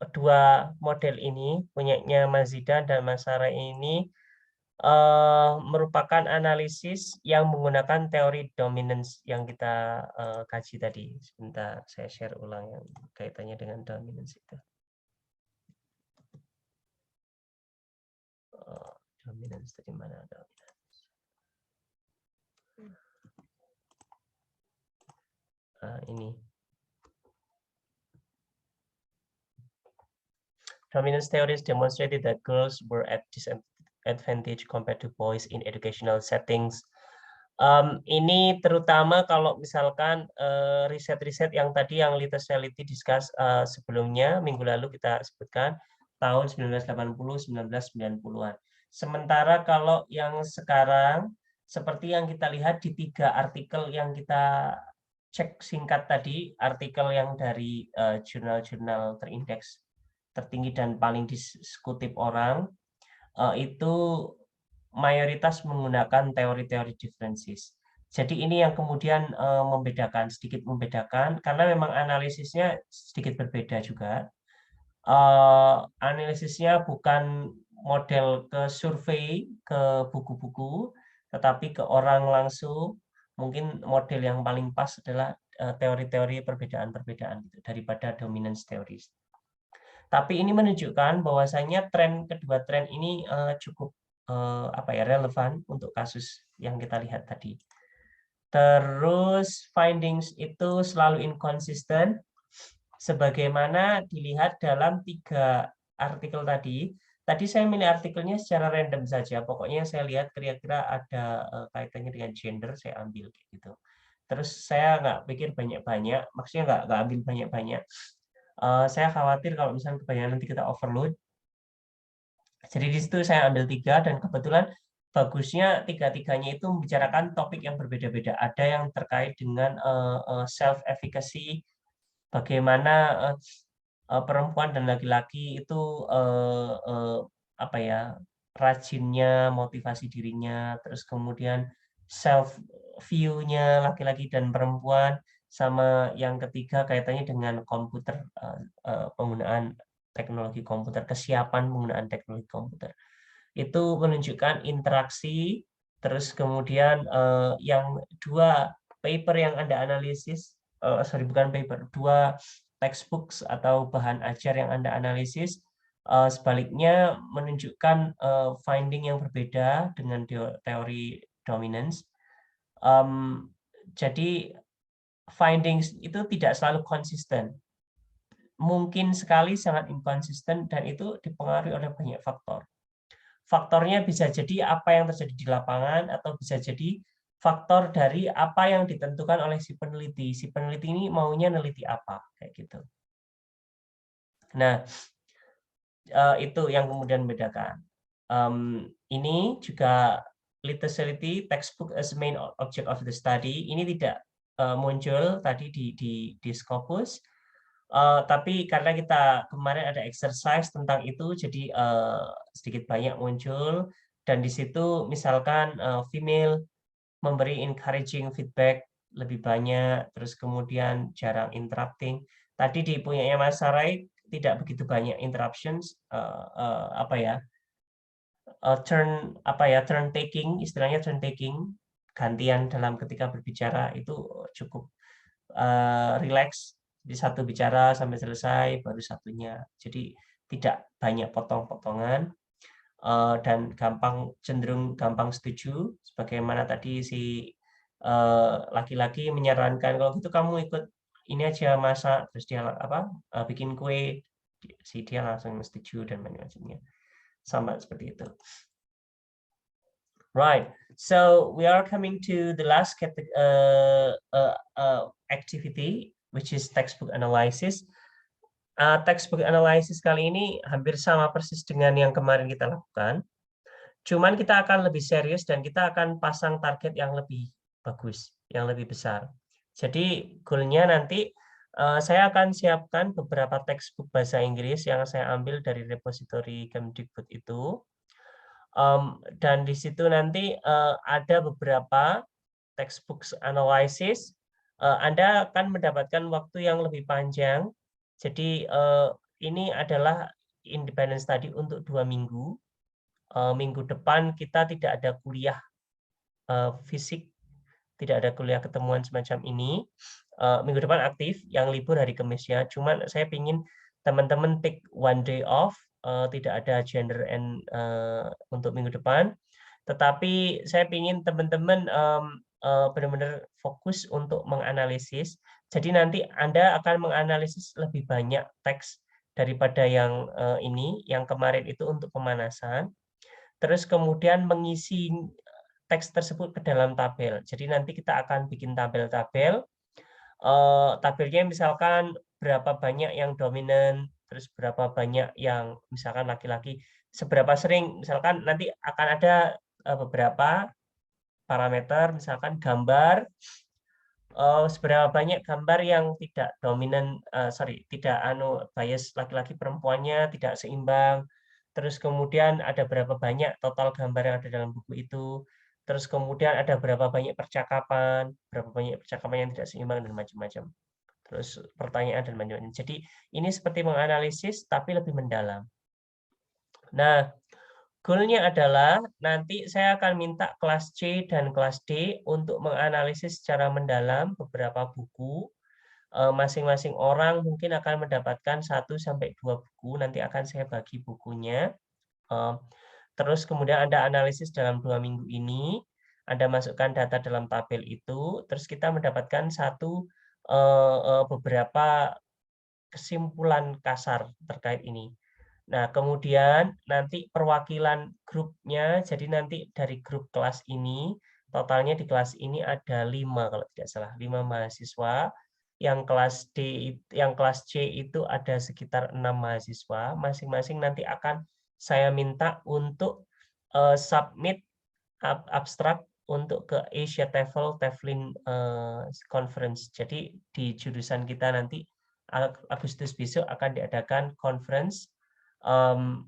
dua model ini punyanya Mas Zidan dan Mas Sarah ini merupakan analisis yang menggunakan teori dominance yang kita kaji tadi. Sebentar, saya share ulang yang kaitannya dengan dominance itu. Dominance dari mana? Ini. Dominance theories demonstrated that girls were at disadvantage compared to boys in educational settings. Ini terutama kalau misalkan riset-riset yang tadi yang Literacy discuss sebelumnya, minggu lalu kita sebutkan, tahun 1980, 1990-an. Sementara kalau yang sekarang, seperti yang kita lihat di 3 artikel yang kita cek singkat tadi, artikel yang dari jurnal-jurnal terindeks tertinggi dan paling dikutip orang, itu mayoritas menggunakan teori-teori differences. Jadi ini yang kemudian sedikit membedakan, karena memang analisisnya sedikit berbeda juga. Analisisnya bukan model ke survei, ke buku-buku, tetapi ke orang langsung. Mungkin model yang paling pas adalah teori-teori perbedaan-perbedaan daripada dominance theories. Tapi ini menunjukkan bahwasanya kedua tren ini cukup relevan untuk kasus yang kita lihat tadi. Terus findings itu selalu inconsistent, sebagaimana dilihat dalam 3 artikel tadi. Tadi saya milih artikelnya secara random saja. Pokoknya saya lihat kira-kira ada kaitannya dengan gender, saya ambil gitu. Terus saya nggak pikir banyak-banyak, maksudnya nggak ambil banyak-banyak. Saya khawatir kalau misalnya kebanyakan nanti kita overload. Jadi di situ saya ambil 3 dan kebetulan bagusnya 3-tiganya itu membicarakan topik yang berbeda-beda. Ada yang terkait dengan self efficacy, bagaimana perempuan dan laki-laki itu apa ya, rajinnya, motivasi dirinya, terus kemudian self view-nya laki-laki dan perempuan, sama yang ketiga kaitannya dengan komputer, penggunaan teknologi komputer, kesiapan penggunaan teknologi komputer. Itu menunjukkan interaksi, terus kemudian yang 2 paper yang Anda analisis, bukan paper, 2 textbooks atau bahan ajar yang Anda analisis, sebaliknya menunjukkan finding yang berbeda dengan teori dominance. Jadi findings itu tidak selalu konsisten. Mungkin sekali sangat inkonsisten dan itu dipengaruhi oleh banyak faktor. Faktornya bisa jadi apa yang terjadi di lapangan atau bisa jadi faktor dari apa yang ditentukan oleh si peneliti. Si peneliti ini maunya neliti apa, kayak gitu. Nah, itu yang kemudian membedakan. Ini juga literacy textbook as main object of the study. Ini tidak muncul tadi di Scopus, tapi karena kita kemarin ada exercise tentang itu, jadi sedikit banyak muncul. Dan di situ misalkan female memberi encouraging feedback lebih banyak, terus kemudian jarang interrupting. Tadi di punyanya Mas Sarai tidak begitu banyak interruptions, turn taking, istilahnya turn taking, gantian dalam ketika berbicara itu cukup relax, di satu bicara sampai selesai baru satunya, jadi tidak banyak potong-potongan. Dan cenderung gampang setuju, sebagaimana tadi si laki-laki menyarankan kalau gitu kamu ikut ini aja masak, terus dia bikin kue, si dia langsung setuju dan macam-macamnya, sama seperti itu. Right, so we are coming to the last activity, which is textbook analysis. Textbook analysis kali ini hampir sama persis dengan yang kemarin kita lakukan. Cuman kita akan lebih serius dan kita akan pasang target yang lebih bagus, yang lebih besar. Jadi goalnya nanti saya akan siapkan beberapa textbook bahasa Inggris yang saya ambil dari repository Kemdikbud itu. Dan di situ nanti ada beberapa textbook analysis. Anda akan mendapatkan waktu yang lebih panjang. Jadi ini adalah independent study untuk 2 minggu. Minggu depan kita tidak ada kuliah fisik, tidak ada kuliah ketemuan semacam ini. Minggu depan aktif, yang libur hari Kamisnya. Cuman saya ingin teman-teman take 1 day off, tidak ada gender and untuk minggu depan. Tetapi saya ingin teman-teman benar-benar fokus untuk menganalisis. Jadi nanti Anda akan menganalisis lebih banyak teks daripada yang ini, yang kemarin itu untuk pemanasan. Terus kemudian mengisi teks tersebut ke dalam tabel. Jadi nanti kita akan bikin tabel-tabel. Tabelnya misalkan berapa banyak yang dominan, terus berapa banyak yang misalkan laki-laki, seberapa sering, misalkan nanti akan ada beberapa parameter, misalkan gambar, seberapa banyak gambar yang tidak dominan, tidak bias laki-laki perempuannya tidak seimbang. Terus kemudian ada berapa banyak total gambar yang ada dalam buku itu. Terus kemudian ada berapa banyak percakapan yang tidak seimbang dan macam-macam. Terus pertanyaan dan macam-macam. Jadi ini seperti menganalisis tapi lebih mendalam. Nah, goalnya adalah nanti saya akan minta kelas C dan kelas D untuk menganalisis secara mendalam beberapa buku. Masing-masing orang mungkin akan mendapatkan 1-2 buku. Nanti akan saya bagi bukunya. Terus kemudian Anda analisis dalam 2 minggu ini. Anda masukkan data dalam tabel itu, terus kita mendapatkan beberapa kesimpulan kasar terkait ini. Nah, kemudian nanti perwakilan grupnya, jadi nanti dari grup kelas ini, totalnya di kelas ini ada 5 kalau tidak salah, 5 mahasiswa. Yang kelas C itu ada sekitar 6 mahasiswa, masing-masing nanti akan saya minta untuk submit abstrak untuk ke Asia TOEFL TOEFLin Conference. Jadi di jurusan kita nanti Agustus besok akan diadakan conference.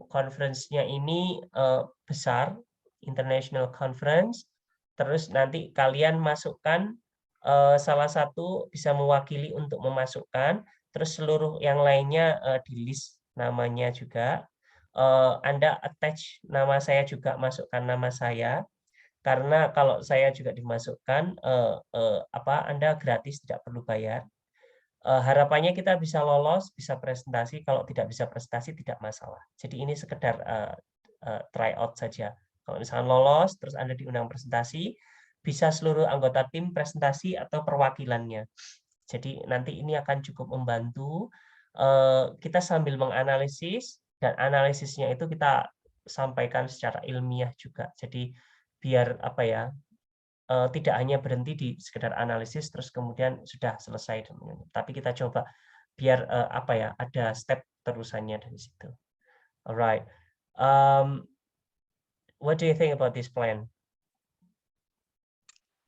Conference-nya ini besar, international conference. Terus nanti kalian masukkan salah satu bisa mewakili untuk memasukkan, terus seluruh yang lainnya di list namanya juga. Anda attach nama saya juga, masukkan nama saya. Karena kalau saya juga dimasukkan, Anda gratis, tidak perlu bayar. Harapannya kita bisa lolos, bisa presentasi. Kalau tidak bisa presentasi, tidak masalah. Jadi ini sekedar try out saja. Kalau misalkan lolos, terus Anda diundang presentasi, bisa seluruh anggota tim presentasi atau perwakilannya. Jadi nanti ini akan cukup membantu. Kita sambil menganalisis, dan analisisnya itu kita sampaikan secara ilmiah juga. Jadi biar tidak hanya berhenti di sekedar analisis terus kemudian sudah selesai, tapi kita coba biar ada step terusannya dari situ. Alright, what do you think about this plan?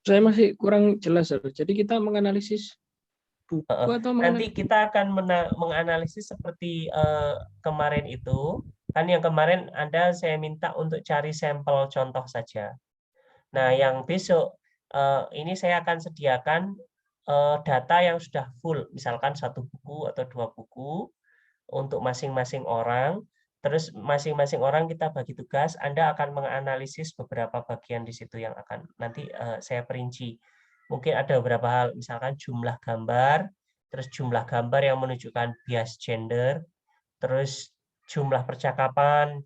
Saya masih kurang jelas, Sir. Jadi kita menganalisis buku atau nanti kita akan menganalisis seperti kemarin itu. Kan yang kemarin saya minta untuk cari sampel contoh saja. Nah, yang besok ini saya akan sediakan data yang sudah full, misalkan 1 buku atau 2 buku untuk masing-masing orang. Terus masing-masing orang kita bagi tugas, Anda akan menganalisis beberapa bagian di situ yang akan nanti saya perinci. Mungkin ada beberapa hal, misalkan jumlah gambar, terus jumlah gambar yang menunjukkan bias gender, terus jumlah percakapan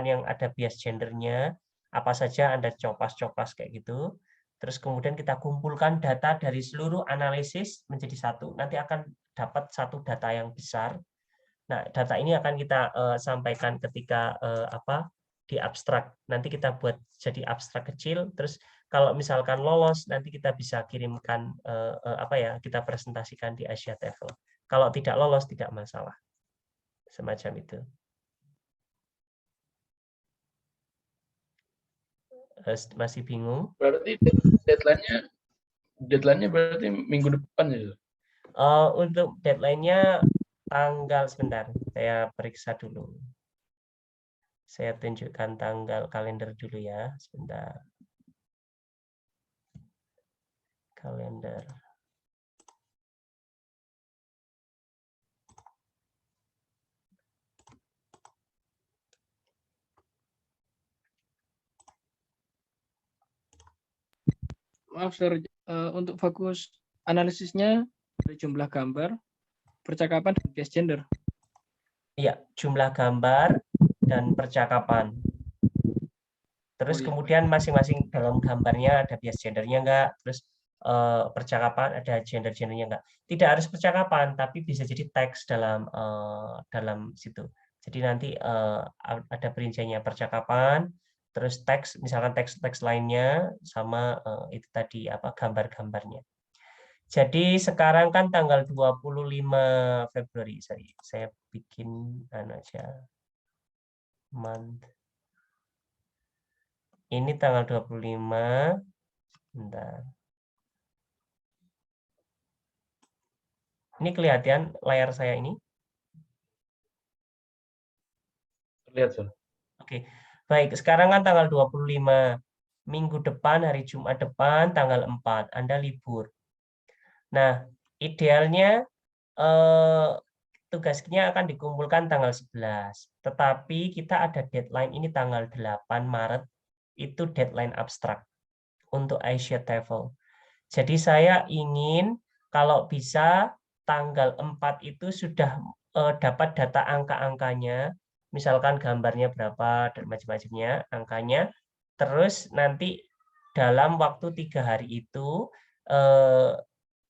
yang ada bias gendernya, apa saja Anda copas-copas kayak gitu. Terus kemudian kita kumpulkan data dari seluruh analisis menjadi satu. Nanti akan dapat satu data yang besar. Nah, data ini akan kita sampaikan ketika di abstrak. Nanti kita buat jadi abstrak kecil. Terus kalau misalkan lolos, nanti kita bisa kirimkan kita presentasikan di Asia TOEFL. Kalau tidak lolos, tidak masalah. Semacam itu. Masih bingung? Berarti deadline-nya berarti minggu depan ya? Untuk deadline-nya tanggal, sebentar, saya periksa dulu. Saya tunjukkan tanggal kalender dulu ya, sebentar. Kalender. Maaf, Sir, untuk fokus analisisnya dari jumlah gambar, percakapan, dan bias gender. Iya, jumlah gambar dan percakapan. Terus kemudian masing-masing dalam gambarnya ada bias gendernya enggak, terus percakapan ada gender-gendernya enggak. Tidak harus percakapan, tapi bisa jadi teks dalam situ. Jadi nanti ada perinciannya percakapan, terus teks, misalkan teks lainnya sama itu tadi gambar-gambarnya. Jadi sekarang kan tanggal 25 Februari. Saya bikin aja month. Ini tanggal 25. Bentar. Ini kelihatan layar saya ini? Lihat, Sir. Oke. Baik, sekarang kan tanggal 25. Minggu depan, hari Jumat depan, tanggal 4. Anda libur. Nah, idealnya tugasnya akan dikumpulkan tanggal 11. Tetapi kita ada deadline ini tanggal 8 Maret. Itu deadline abstrak untuk Asia TOEFL. Jadi saya ingin kalau bisa tanggal 4 itu sudah dapat data angka-angkanya, misalkan gambarnya berapa dan macam-macamnya, angkanya. Terus nanti dalam waktu 3 hari itu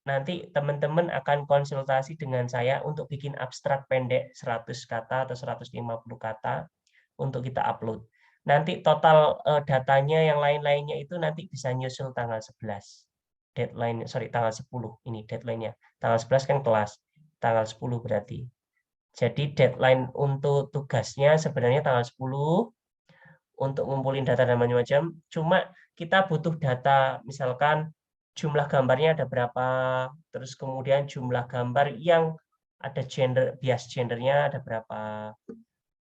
nanti teman-teman akan konsultasi dengan saya untuk bikin abstrak pendek 100 kata atau 150 kata untuk kita upload. Nanti total datanya yang lain-lainnya itu nanti bisa nyusul tanggal 11. Deadline, sorry, tanggal 10 ini deadline-nya. Tanggal 11 kan kelas, tanggal 10 berarti. Jadi deadline untuk tugasnya sebenarnya tanggal 10 untuk ngumpulin data dan macam-macam. Cuma kita butuh data, misalkan jumlah gambarnya ada berapa, terus kemudian jumlah gambar yang ada gender, bias gendernya ada berapa,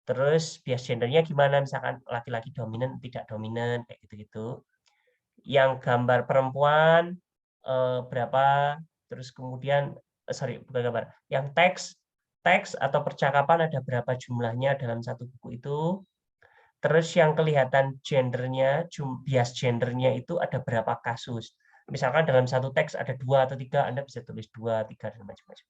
terus bias gendernya gimana, misalkan laki-laki dominan, tidak dominan, kayak gitu-gitu. Yang gambar perempuan berapa, terus kemudian, sorry, bukan gambar, yang teks atau percakapan ada berapa jumlahnya dalam satu buku itu. Terus yang kelihatan gendernya, bias gendernya itu ada berapa kasus. Misalkan dalam satu teks ada 2 atau 3, Anda bisa tulis 2, 3, dan macam-macam.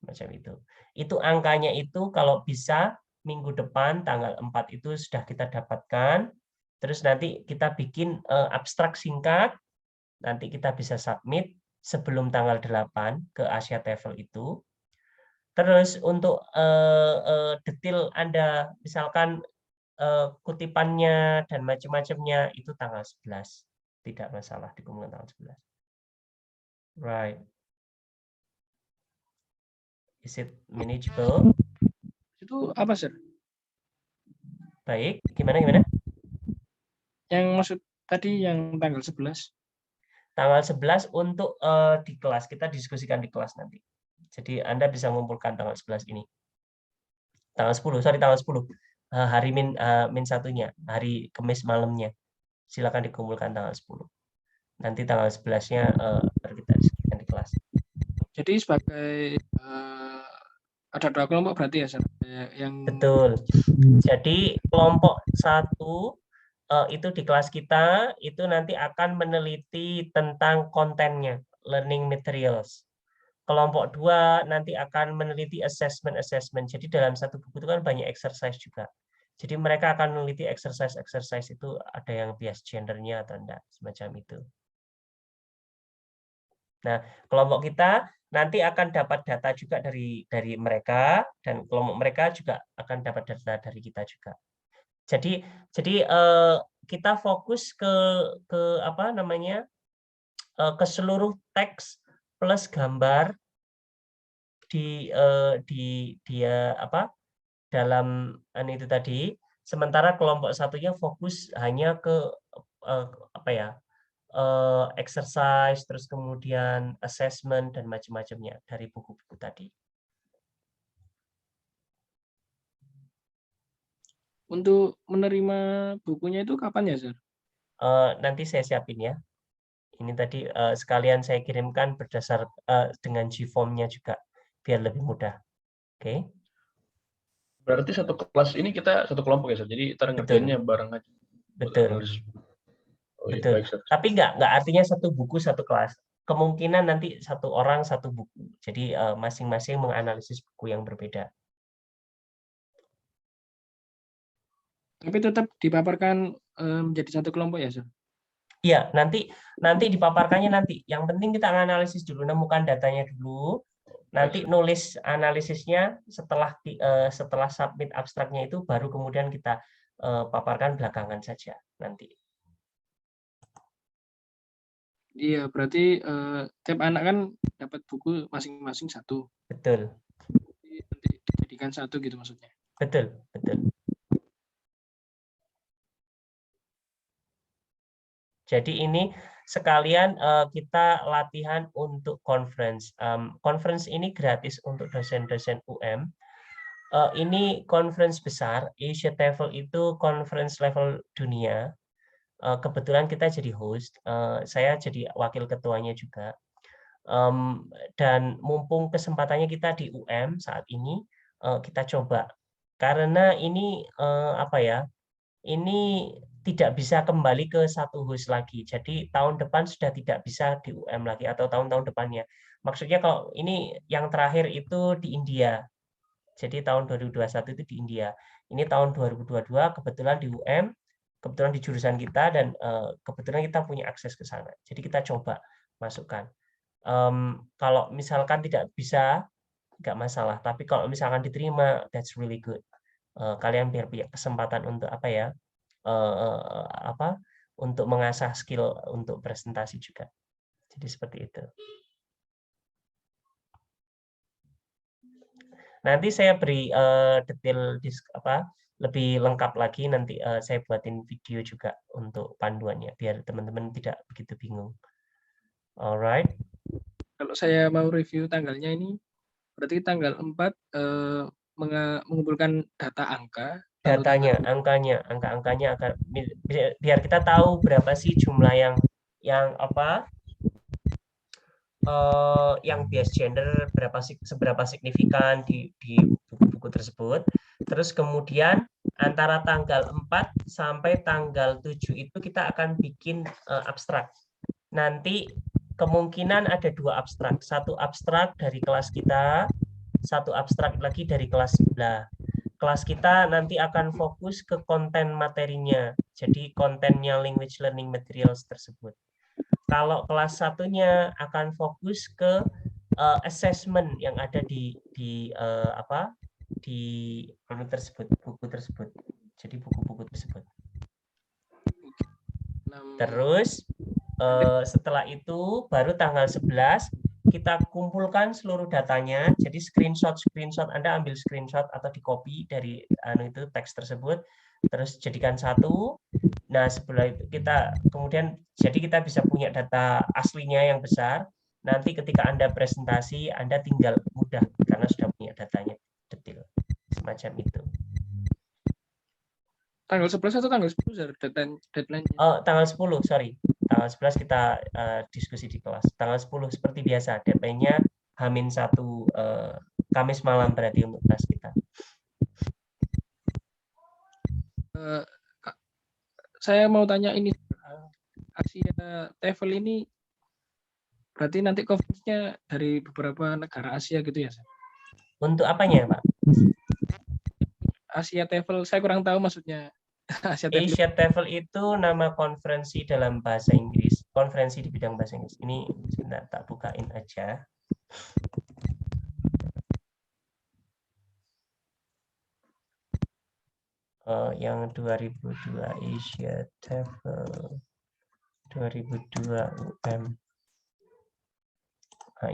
Macam itu. Itu angkanya itu kalau bisa minggu depan tanggal 4 itu sudah kita dapatkan. Terus nanti kita bikin abstrak singkat, nanti kita bisa submit sebelum tanggal 8 ke Asia TOEFL itu. Terus untuk detail Anda, misalkan kutipannya dan macam-macamnya itu tanggal 11. Tidak masalah dikumpulkan tanggal 11. Right. Is it manageable? Itu apa, Sir? Baik, gimana? Yang maksud tadi yang tanggal 11? Tanggal 11 untuk di kelas, kita diskusikan di kelas nanti. Jadi Anda bisa mengumpulkan tanggal 11 ini. Tanggal 10, sorry tanggal 10. Hari min satunya, hari Kamis malamnya. Silakan dikumpulkan tanggal 10. Nanti tanggal 11-nya baru kita diskusikan di kelas. Jadi sebagai ada 2 kelompok berarti ya, Sir? Yang... Betul. Jadi kelompok 1 itu di kelas kita itu nanti akan meneliti tentang kontennya, learning materials. Kelompok 2 nanti akan meneliti assessment. Jadi dalam satu buku itu kan banyak exercise juga. Jadi mereka akan meneliti exercise itu ada yang bias gendernya atau enggak, semacam itu. Nah, kelompok kita nanti akan dapat data juga dari mereka, dan kelompok mereka juga akan dapat data dari kita juga. Jadi kita fokus ke apa namanya, ke seluruh teks plus gambar di dia apa dalam itu tadi. Sementara kelompok satunya fokus hanya ke apa ya, exercise, terus kemudian assessment dan macam-macamnya dari buku-buku tadi. Untuk menerima bukunya itu kapan ya, Sir? Nanti saya siapin ya. Ini tadi sekalian saya kirimkan berdasar dengan G-form-nya juga biar lebih mudah. Oke. Berarti satu kelas ini kita satu kelompok ya, Sir? Jadi kita ngerjainnya bareng aja. Betul. Oh, iya, Betul. baik, Sir. Tapi nggak artinya satu buku satu kelas. Kemungkinan nanti satu orang satu buku. Jadi masing-masing menganalisis buku yang berbeda. Tapi tetap dipaparkan menjadi satu kelompok ya, Sir? Iya, nanti dipaparkannya nanti. Yang penting kita analisis dulu, nemukan datanya dulu. Nanti nulis analisisnya setelah submit abstraknya itu baru kemudian kita paparkan belakangan saja nanti. Iya, berarti tiap anak kan dapat buku masing-masing satu. Betul. Nanti dijadikan satu gitu maksudnya. Betul. Jadi ini sekalian kita latihan untuk conference. Conference ini gratis untuk dosen-dosen UM. Ini conference besar, Asia TOEFL itu conference level dunia. Kebetulan kita jadi host, saya jadi wakil ketuanya juga. Dan mumpung kesempatannya kita di UM saat ini, kita coba. Karena ini apa ya? Ini tidak bisa kembali ke satu host lagi. Jadi tahun depan sudah tidak bisa di UM lagi atau tahun-tahun depannya. Maksudnya kalau ini yang terakhir itu di India. Jadi tahun 2021 itu di India. Ini tahun 2022 kebetulan di UM. kebetulan di jurusan kita dan kebetulan kita punya akses ke sana. Jadi kita coba masukkan. Kalau misalkan tidak bisa, nggak masalah. Tapi kalau misalkan diterima, that's really good. Kalian biar punya kesempatan untuk apa ya? Untuk mengasah skill untuk presentasi juga. Jadi seperti itu. Nanti saya beri detail lebih lengkap lagi, nanti saya buatin video juga untuk panduannya biar teman-teman tidak begitu bingung. Alright. Kalau saya mau review tanggalnya ini, berarti tanggal 4 mengumpulkan data angka. Datanya, angka-angkanya agar biar kita tahu berapa sih jumlah yang bias gender, seberapa signifikan di buku-buku tersebut. Terus kemudian antara tanggal 4 sampai tanggal 7 itu kita akan bikin abstrak. Nanti kemungkinan ada 2 abstrak. Satu abstrak dari kelas kita, satu abstrak lagi dari kelas sebelah. Kelas kita nanti akan fokus ke konten materinya. Jadi kontennya language learning materials tersebut. Kalau kelas satunya akan fokus ke assessment yang ada di buku tersebut. Jadi buku-buku tersebut. Terus setelah itu baru tanggal 11 kita kumpulkan seluruh datanya. Jadi screenshot Anda ambil screenshot atau di copy dari itu teks tersebut, terus jadikan satu. Nah, setelah itu kita bisa punya data aslinya yang besar. Nanti ketika Anda presentasi, Anda tinggal mudah karena sudah punya datanya detail. Semacam itu. Tanggal 11 atau tanggal 10 deadline-nya? Oh, tanggal 10, sorry. Tanggal 11 kita diskusi di kelas. Tanggal 10 seperti biasa, deadline-nya H-1 Kamis malam berarti untuk kelas kita. Saya mau tanya ini, Asia TEFL ini berarti nanti conference-nya dari beberapa negara Asia gitu ya? Untuk apanya, Pak? Asia TEFL, saya kurang tahu maksudnya. Asia TEFL itu nama konferensi dalam bahasa Inggris, konferensi di bidang bahasa Inggris. Ini sebentar tak bukain aja. Yang 2002 Asia TEFL 2002 UM. Nah,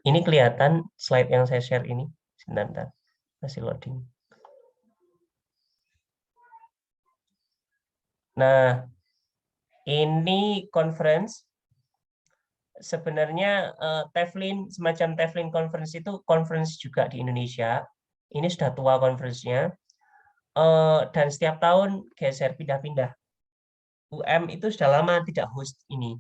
ini kelihatan slide yang saya share ini. Sebentar, masih loading. Nah, ini conference. Sebenarnya semacam TEFLIN conference itu conference juga di Indonesia. Ini sudah tua conference-nya. Dan setiap tahun geser pindah-pindah. UM itu sudah lama tidak host ini.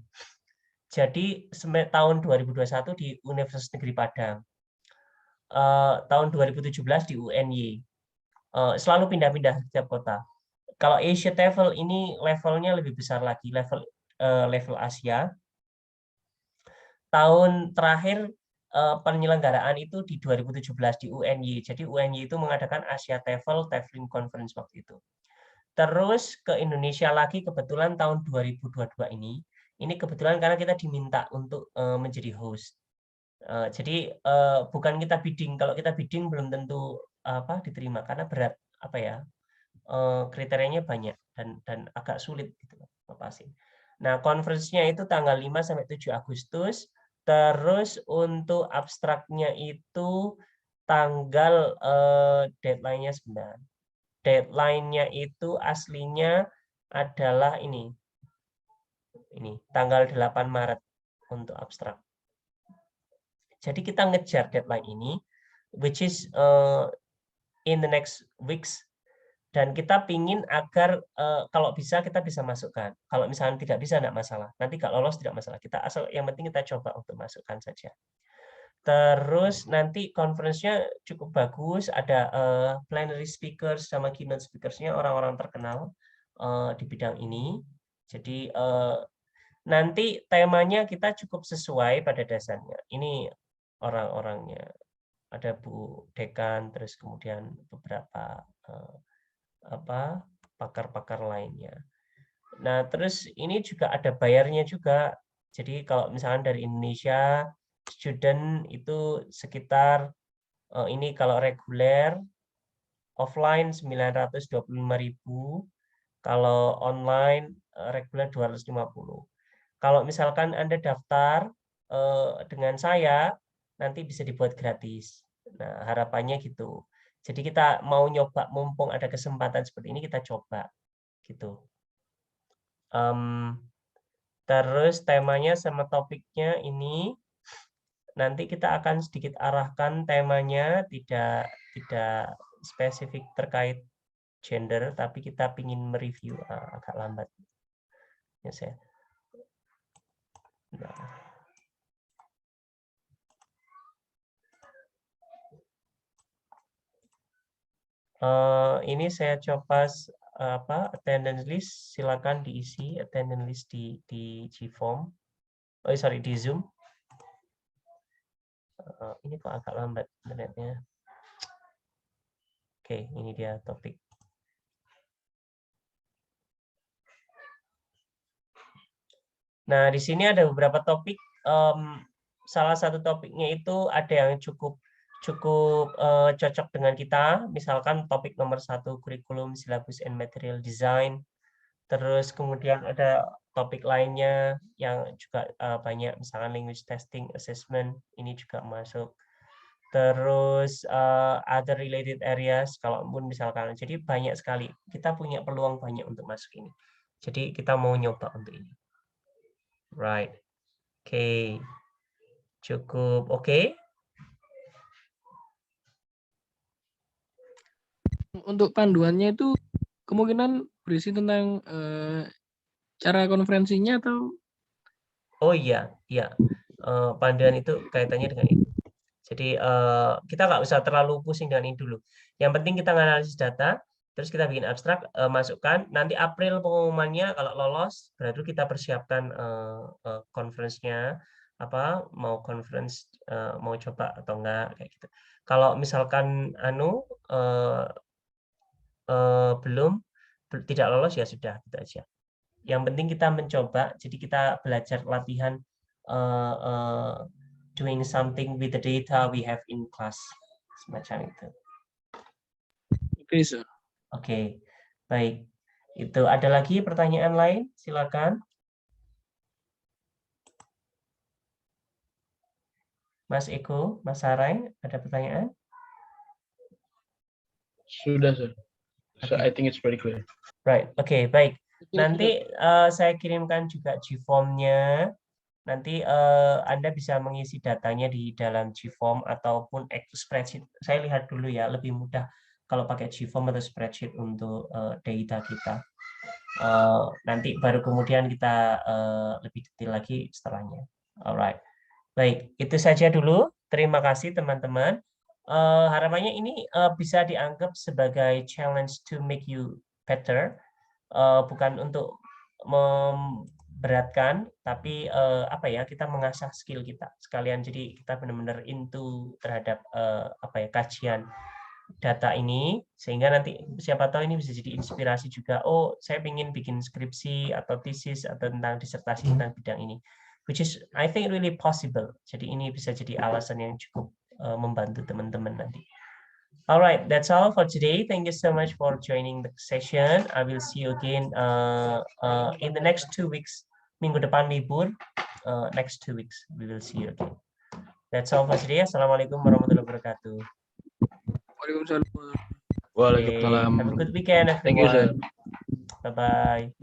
Jadi tahun 2021 di Universitas Negeri Padang. Tahun 2017 di UNY. Selalu pindah-pindah setiap kota. Kalau Asia TEFL ini levelnya lebih besar lagi, level Asia. Tahun terakhir penyelenggaraan itu di 2017 di UNY. Jadi UNY itu mengadakan Asia TEFL TEFLIN Conference waktu itu. Terus ke Indonesia lagi kebetulan tahun 2022 ini kebetulan karena kita diminta untuk menjadi host. Jadi bukan kita bidding. Kalau kita bidding belum tentu diterima karena berat kriterianya banyak dan agak sulit gitu lepasin. Nah, conference-nya itu tanggal 5 sampai 7 Agustus. Terus untuk abstraknya itu tanggal deadline-nya sebentar. Deadline-nya itu aslinya adalah ini tanggal 8 Maret untuk abstrak. Jadi kita ngejar deadline ini, which is in the next weeks, dan kita pingin agar kalau bisa kita bisa masukkan. Kalau misalnya tidak bisa tidak masalah. Nanti kalau lolos tidak masalah. Kita asal yang penting kita coba untuk masukkan saja. Terus nanti conference-nya cukup bagus. Ada plenary speakers sama keynote speakers-nya orang-orang terkenal di bidang ini. Jadi nanti temanya kita cukup sesuai pada dasarnya. Ini orang-orangnya. Ada Bu Dekan, terus kemudian beberapa pakar-pakar lainnya. Nah, terus ini juga ada bayarnya juga. Jadi kalau misalkan dari Indonesia, student itu sekitar ini kalau reguler offline 925.000, kalau online reguler 250. Kalau misalkan Anda daftar dengan saya, nanti bisa dibuat gratis. Nah, harapannya gitu. Jadi kita mau nyoba, mumpung ada kesempatan seperti ini, kita coba gitu. Terus temanya sama topiknya ini nanti kita akan sedikit arahkan temanya, tidak spesifik terkait gender, tapi kita ingin mereview. Agak lambat ya saya. Nah. Ini saya coba attendance list, silakan diisi attendance list di Gform. Oh sorry, di Zoom. Ini kok agak lambat internetnya. Oke, ini dia topik. Nah, di sini ada beberapa topik. Salah satu topiknya itu ada yang cukup cocok dengan kita. Misalkan topik nomor 1 kurikulum, syllabus and material design. Terus kemudian ada topik lainnya yang juga banyak, misalkan language testing, assessment, ini juga masuk. Terus other related areas, kalaupun misalkan, jadi banyak sekali. Kita punya peluang banyak untuk masuk ini. Jadi kita mau nyoba untuk ini. Right. Oke. Cukup oke. Untuk panduannya itu kemungkinan berisi tentang cara konferensinya atau? Oh iya, iya. Panduan itu kaitannya dengan itu. Jadi kita nggak usah terlalu pusing dengan ini dulu. Yang penting kita analisis data, terus kita bikin abstrak, masukkan. Nanti April pengumumannya kalau lolos, baru kita persiapkan conference-nya. Mau conference, mau coba atau enggak kayak gitu. Kalau misalkan belum tidak lolos ya sudah gitu aja. Yang penting kita mencoba, jadi kita belajar latihan doing something with the data we have in class, semacam itu. Oke, sir. Oke, baik. Itu ada lagi pertanyaan lain? Silakan. Mas Eko, Mas Sarai, ada pertanyaan? Sudah, sir. So Okay. I think it's very clear. Right, oke, baik. Nanti saya kirimkan juga Gform-nya. Nanti Anda bisa mengisi datanya di dalam Gform ataupun spreadsheet. Saya lihat dulu ya, lebih mudah kalau pakai Gform atau spreadsheet untuk data kita. Nanti baru kemudian kita lebih detail lagi setelahnya. Alright, baik, itu saja dulu. Terima kasih teman-teman. Harapannya ini bisa dianggap sebagai challenge to make you better, bukan untuk memberatkan, tapi kita mengasah skill kita sekalian. Jadi kita benar-benar into terhadap kajian data ini, sehingga nanti siapa tahu ini bisa jadi inspirasi juga. Oh, saya ingin bikin skripsi atau tesis atau tentang disertasi tentang bidang ini, which is I think really possible. Jadi ini bisa jadi alasan yang cukup membantu teman-teman nanti. Alright, that's all for today. Thank you so much for joining the session. I will see you again in the next 2 weeks. Minggu depan libur. Next 2 weeks we will see you again. That's all for today. Assalamualaikum warahmatullahi wabarakatuh. Waalaikumsalam. Waalaikumsalam. Have a good weekend, everyone. Thank you, sir. Bye-bye.